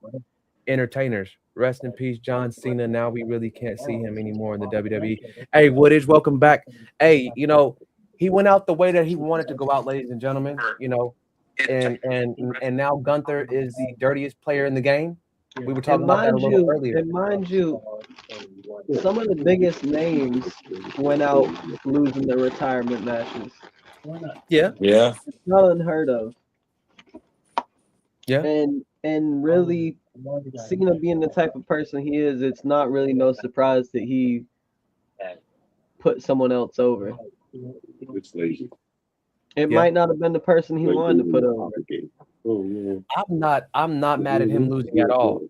entertainers. Rest in peace, John Cena. Now we really can't see him anymore in the WWE. Hey, Woodage, welcome back. Hey, you know, he went out the way that he wanted to go out, ladies and gentlemen. You know, and now Gunther is the dirtiest player in the game. We were talking about that a little earlier. And mind you, some of the biggest names went out losing their retirement matches. Yeah. Yeah. It's not unheard of. Yeah. And really, Cena being the type of person he is, it's not really no surprise that he put someone else over. It might not have been the person he wanted to put over. I'm not mad at him losing at all.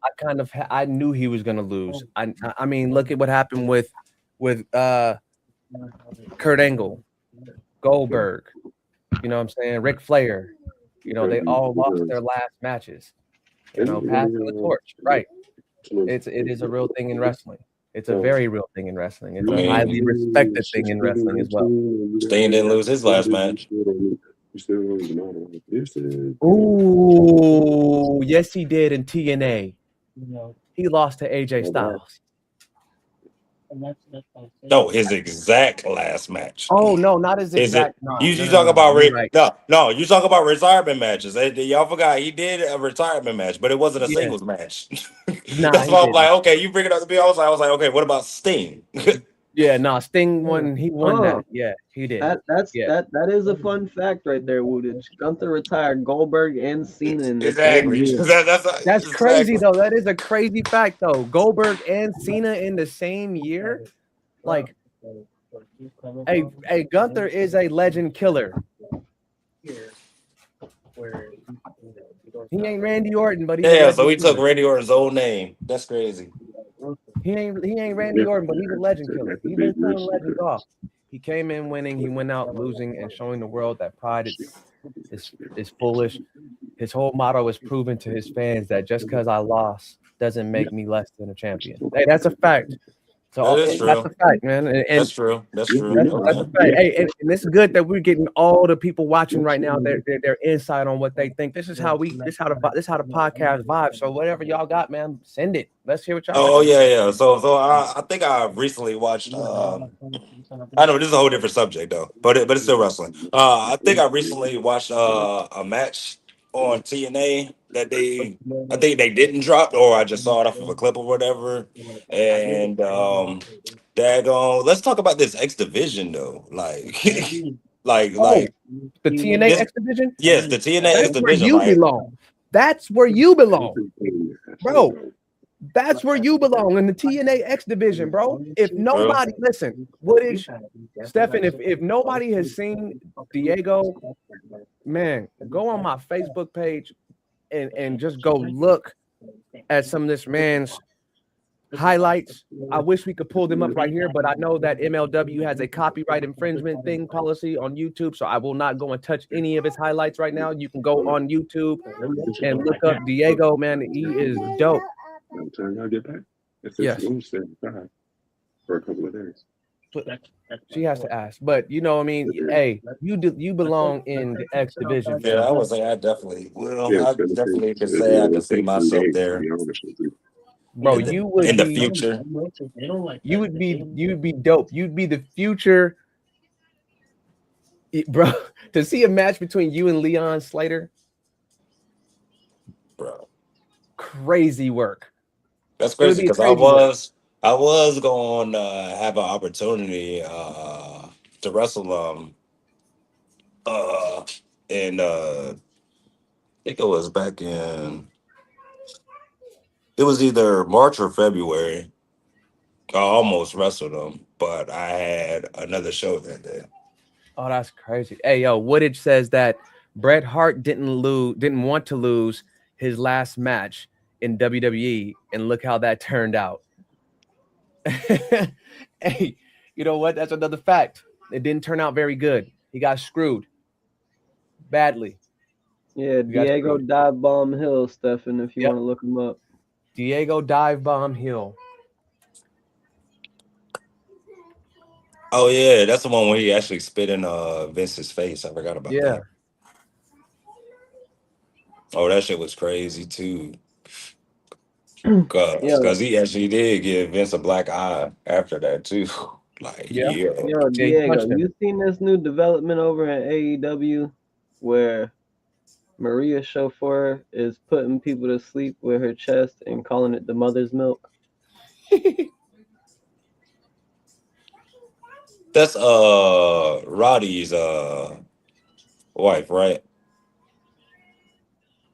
I knew he was gonna lose. I mean, look at what happened with Kurt Angle, Goldberg. You know what I'm saying? Ric Flair. You know, they all lost their last matches. You know, passing the torch. Right. It is a real thing in wrestling. It's a very real thing in wrestling. It's a highly respected thing in wrestling as well. Sting didn't lose his last match. Ooh, yes, he did in TNA. He lost to AJ Styles. No, his exact last match. Oh no, not his exact. You talk about you talk about retirement matches. Y'all forgot he did a retirement match, but it wasn't a singles match. That's why I'm like, okay, you bring it up to me. I was like, okay, what about Sting? Yeah, Sting won. He won that. Yeah, he did. That is a fun fact right there, Woodage. Gunther retired Goldberg and Cena in the same year. That's crazy though. That is a crazy fact though. Goldberg and Cena in the same year. Like, hey, Gunther is a legend killer. He ain't Randy Orton, but so he took Randy Orton's old name. That's crazy. He ain't Randy Orton, but he's a legend killer. He's been killing legends off. He came in winning, he went out losing, and showing the world that pride is foolish. His whole motto is proving to his fans that just because I lost doesn't make me less than a champion. Hey, that's a fact. So that's a fact, man. And that's true. That's true. That's a fact. Hey, and it's good that we're getting all the people watching right now their insight on what they think. This is how the podcast vibes. So whatever y'all got, man, send it. Let's hear what y'all. Oh yeah. So I think I recently watched. I know this is a whole different subject though, but it's still wrestling. I think I recently watched a match on TNA that I think they didn't drop, or I just saw it off of a clip or whatever. And let's talk about this X Division though. Like the TNA X Division? Yes, the TNA X Division. You belong. That's where you belong, bro. That's where you belong, in the TNA X Division, bro. If nobody, listen, Woodage, Stefan, if nobody has seen Diego, man, go on my Facebook page and just go look at some of this man's highlights. I wish we could pull them up right here, but I know that MLW has a copyright infringement policy on YouTube, so I will not go and touch any of his highlights right now. You can go on YouTube and look up Diego, man. He is dope. By the time y'all get back, Yes. For a couple of days. She has to ask, but you know, I mean, hey, you belong in the X division. Yeah, I would say I definitely will. I definitely could say I could see myself there. Bro, you would in the be future. You would be dope. You'd be the future, bro. To see a match between you and Leon Slater, bro, crazy work. That's crazy because I was going to have an opportunity to wrestle in I think it was back in, it was either March or February. I almost wrestled him, but I had another show that day. Oh, that's crazy. Hey, yo, Woodage says that Bret Hart didn't want to lose his last match in WWE, and look how that turned out. Hey, you know what? That's another fact. It didn't turn out very good. He got screwed badly. Yeah, Diego Dive Bomb Hill, Stefan, if you want to look him up. Diego Dive Bomb Hill. Oh yeah, that's the one where he actually spit in Vince's face. I forgot about that. Oh, that shit was crazy too. Cause he actually did give Vince a black eye after that too. Like Yo, Diego, you seen this new development over at AEW where Maria Chauffeur is putting people to sleep with her chest and calling it the mother's milk? That's Roddy's wife, right?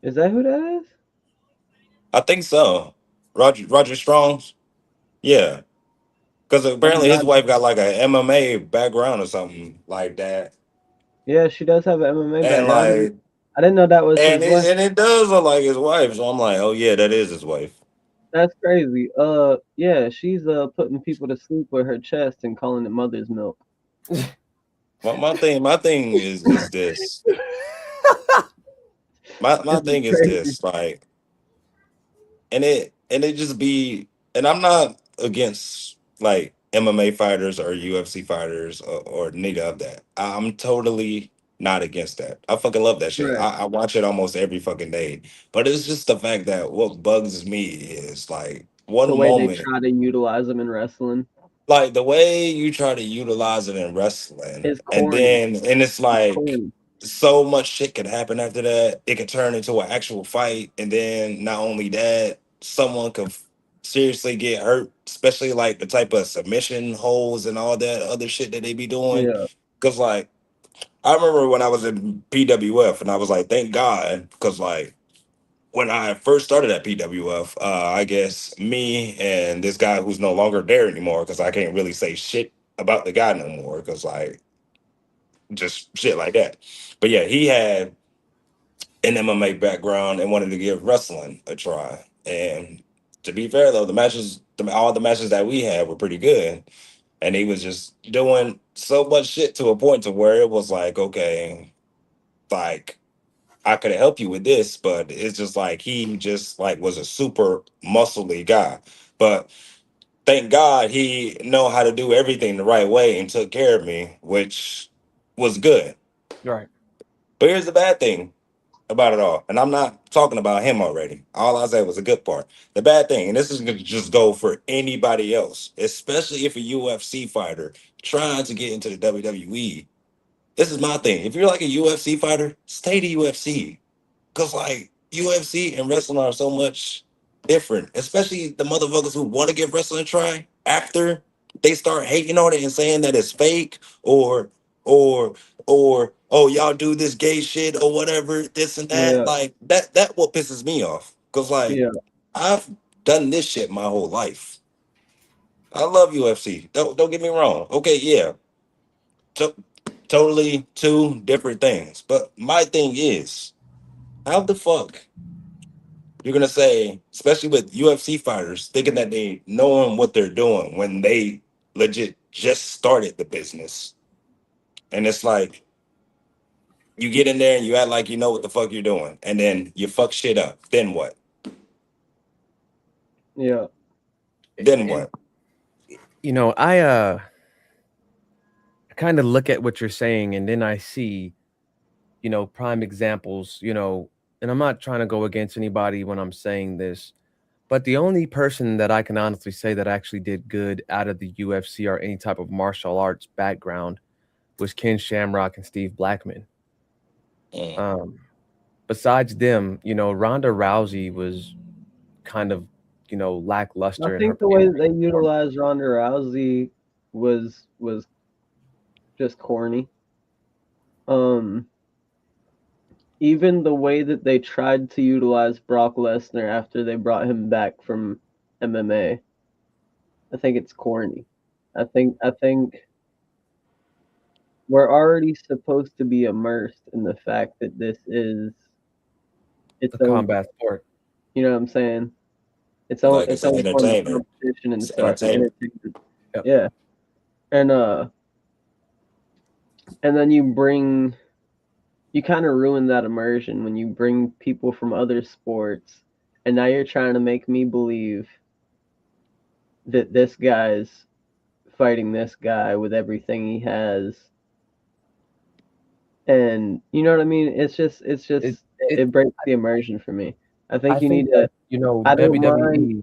Is that who that is? I think so. Roger Strong's? Yeah. Because apparently his wife got like a MMA background or something like that. Yeah, she does have an MMA background. Like, I didn't know that was his wife. And it does look like his wife. So I'm like, oh yeah, that is his wife. That's crazy. Yeah, she's putting people to sleep with her chest and calling it mother's milk. My thing is this. My thing is this, like, and it just be, and I'm not against like MMA fighters or UFC fighters or neither of that. I'm totally not against that. I fucking love that shit. Right. I watch it almost every fucking day. But it's just the fact that what bugs me is like one the way moment they try to utilize them in wrestling. Like the way you try to utilize it in wrestling, and it's like so much shit can happen after that. It could turn into an actual fight, and then not only that, someone could seriously get hurt, especially like the type of submission holds and all that other shit that they be doing. Yeah. Because like I remember when I was in PWF, and I was like, thank God, because like when I first started at PWF, I guess me and this guy who's no longer there anymore, because I can't really say shit about the guy no more, because like just shit like that. But yeah, he had an MMA background and wanted to give wrestling a try. And to be fair though, all the matches that we had were pretty good. And he was just doing so much shit to a point to where it was like, okay, like I could help you with this, but it's just like he just like was a super muscly guy. But thank God he know how to do everything the right way and took care of me, which was good. Right. But here's the bad thing about it all, and I'm not talking about him already. All I said was a good part. The bad thing, and this is gonna just go for anybody else, especially if a UFC fighter trying to get into the WWE. This is my thing. If you're like a UFC fighter, stay to UFC. Cause like UFC and wrestling are so much different, especially the motherfuckers who want to give wrestling a try after they start hating on it and saying that it's fake or oh y'all do this gay shit or whatever, this and that. Yeah. Like that what pisses me off. Cause like I've done this shit my whole life. I love UFC. Don't get me wrong. Okay, yeah. Totally two different things. But my thing is, how the fuck you're gonna say, especially with UFC fighters, thinking that they knowing what they're doing when they legit just started the business, and it's like you get in there and you act like you know what the fuck you're doing, and then you fuck shit up. Then what? Yeah. Then what? You know, kind of look at what you're saying, and then I see, prime examples, and I'm not trying to go against anybody when I'm saying this, but the only person that I can honestly say that actually did good out of the UFC or any type of martial arts background was Ken Shamrock and Steve Blackman. Besides them, Ronda Rousey was kind of, lackluster. I think the way that they utilized Ronda Rousey was just corny. Even the way that they tried to utilize Brock Lesnar after they brought him back from MMA, I think it's corny. I think we're already supposed to be immersed in the fact that it's a combat sport. You know what I'm saying? It's entertainment. Competition and it's stuff. Entertainment. Yep. Yeah, and then you kind of ruin that immersion when you bring people from other sports, and now you're trying to make me believe that this guy's fighting this guy with everything he has. And you know what I mean? It breaks the immersion for me. I think you need to, I don't mind.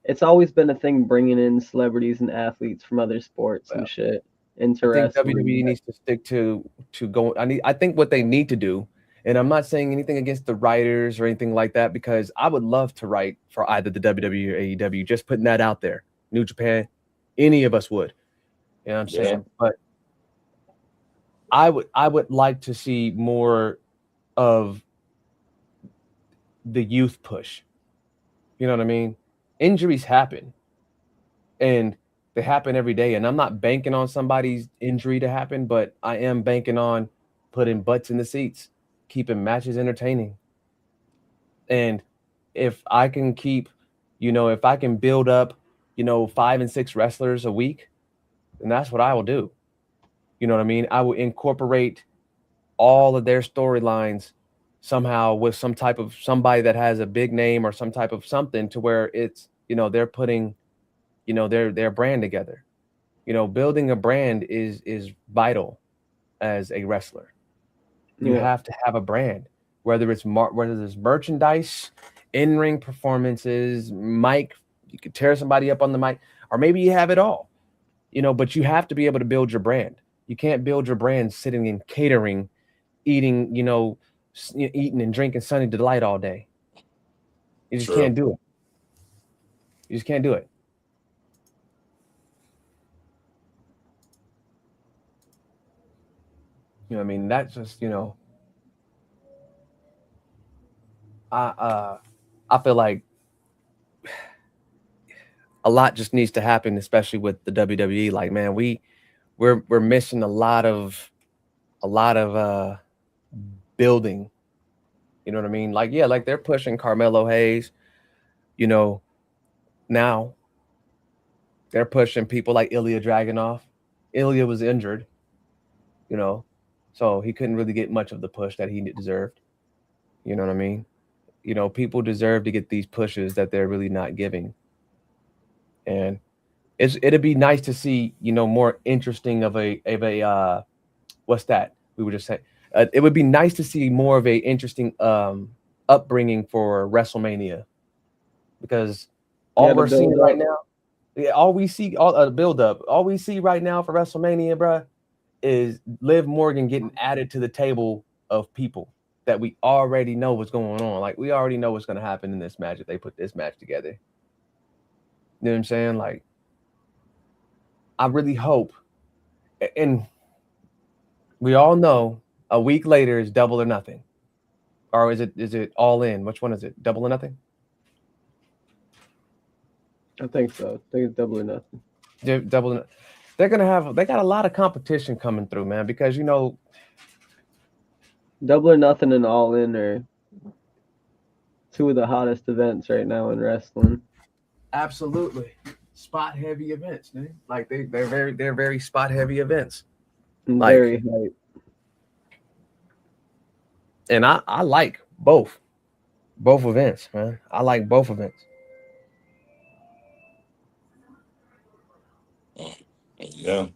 It's always been a thing bringing in celebrities and athletes from other sports and shit into wrestling. WWE needs to stick to go. I think what they need to do, and I'm not saying anything against the writers or anything like that, because I would love to write for either the WWE or AEW. Just putting that out there. New Japan, any of us would. You know what I'm saying? But I would like to see more of the youth push. You know what I mean? Injuries happen, and they happen every day. And I'm not banking on somebody's injury to happen, but I am banking on putting butts in the seats, keeping matches entertaining. And if I can keep, if I can build up, 5 and 6 wrestlers a week, then that's what I will do. You know what I mean? I will incorporate all of their storylines somehow with some type of somebody that has a big name or some type of something to where it's, they're putting, their brand together. Building a brand is vital as a wrestler. You have to have a brand, whether it's merchandise, in-ring performances, mic, you could tear somebody up on the mic, or maybe you have it all, but you have to be able to build your brand. You can't build your brand sitting in catering, eating, eating and drinking Sunny Delight all day. You just can't do it. You just can't do it. I mean, that's just, I feel like a lot just needs to happen, especially with the WWE. Like, man, we're missing a lot of building. You know what I mean? Like, yeah, like they're pushing Carmelo Hayes. Now they're pushing people like Ilya Dragunov. Ilya was injured, so he couldn't really get much of the push that he deserved. You know what I mean? People deserve to get these pushes that they're really not giving. And it'd be nice to see, more interesting of a what's that? We were just saying, it would be nice to see more of a interesting upbringing for WrestleMania, because all we're seeing right now, all we see right now for WrestleMania, bruh, is Liv Morgan getting added to the table of people that we already know what's going on. Like, we already know what's going to happen in this match if they put this match together. You know what I'm saying? Like, I really hope, and we all know a week later is Double or Nothing. Or is it All In? Which one is it? Double or Nothing? I think so. I think it's Double or Nothing. They got a lot of competition coming through, man, because Double or Nothing and All In are two of the hottest events right now in wrestling. Absolutely. Spot heavy events, man. Like they're very spot heavy events. Very hype. And I like both events, man. I like both events. Yeah.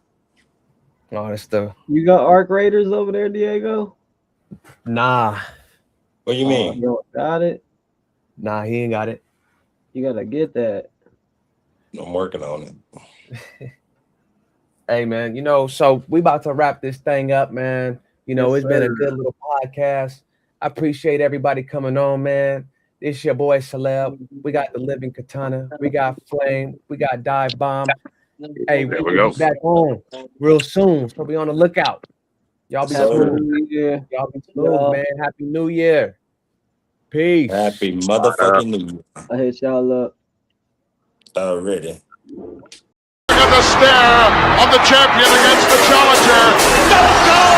Oh, that's the You got Arc Raiders over there, Diego? nah. What you mean? You don't got it? Nah, he ain't got it. You gotta get that. I'm working on it. Hey man, so we about to wrap this thing up, man. Yes, It's been a sir. good little podcast. I appreciate everybody coming on, man. This your boy Celeb. We got the Living Katana. We got Flame. We got Dive Bomb. Hey, There we we'll go. be back on real soon. So be on the lookout. Y'all be Sir. smooth. Yeah. Y'all be smooth, man. Happy New Year. Peace. Happy motherfucking New Year. I hit y'all up. Already. At the stare of the champion against the challenger. Don't go!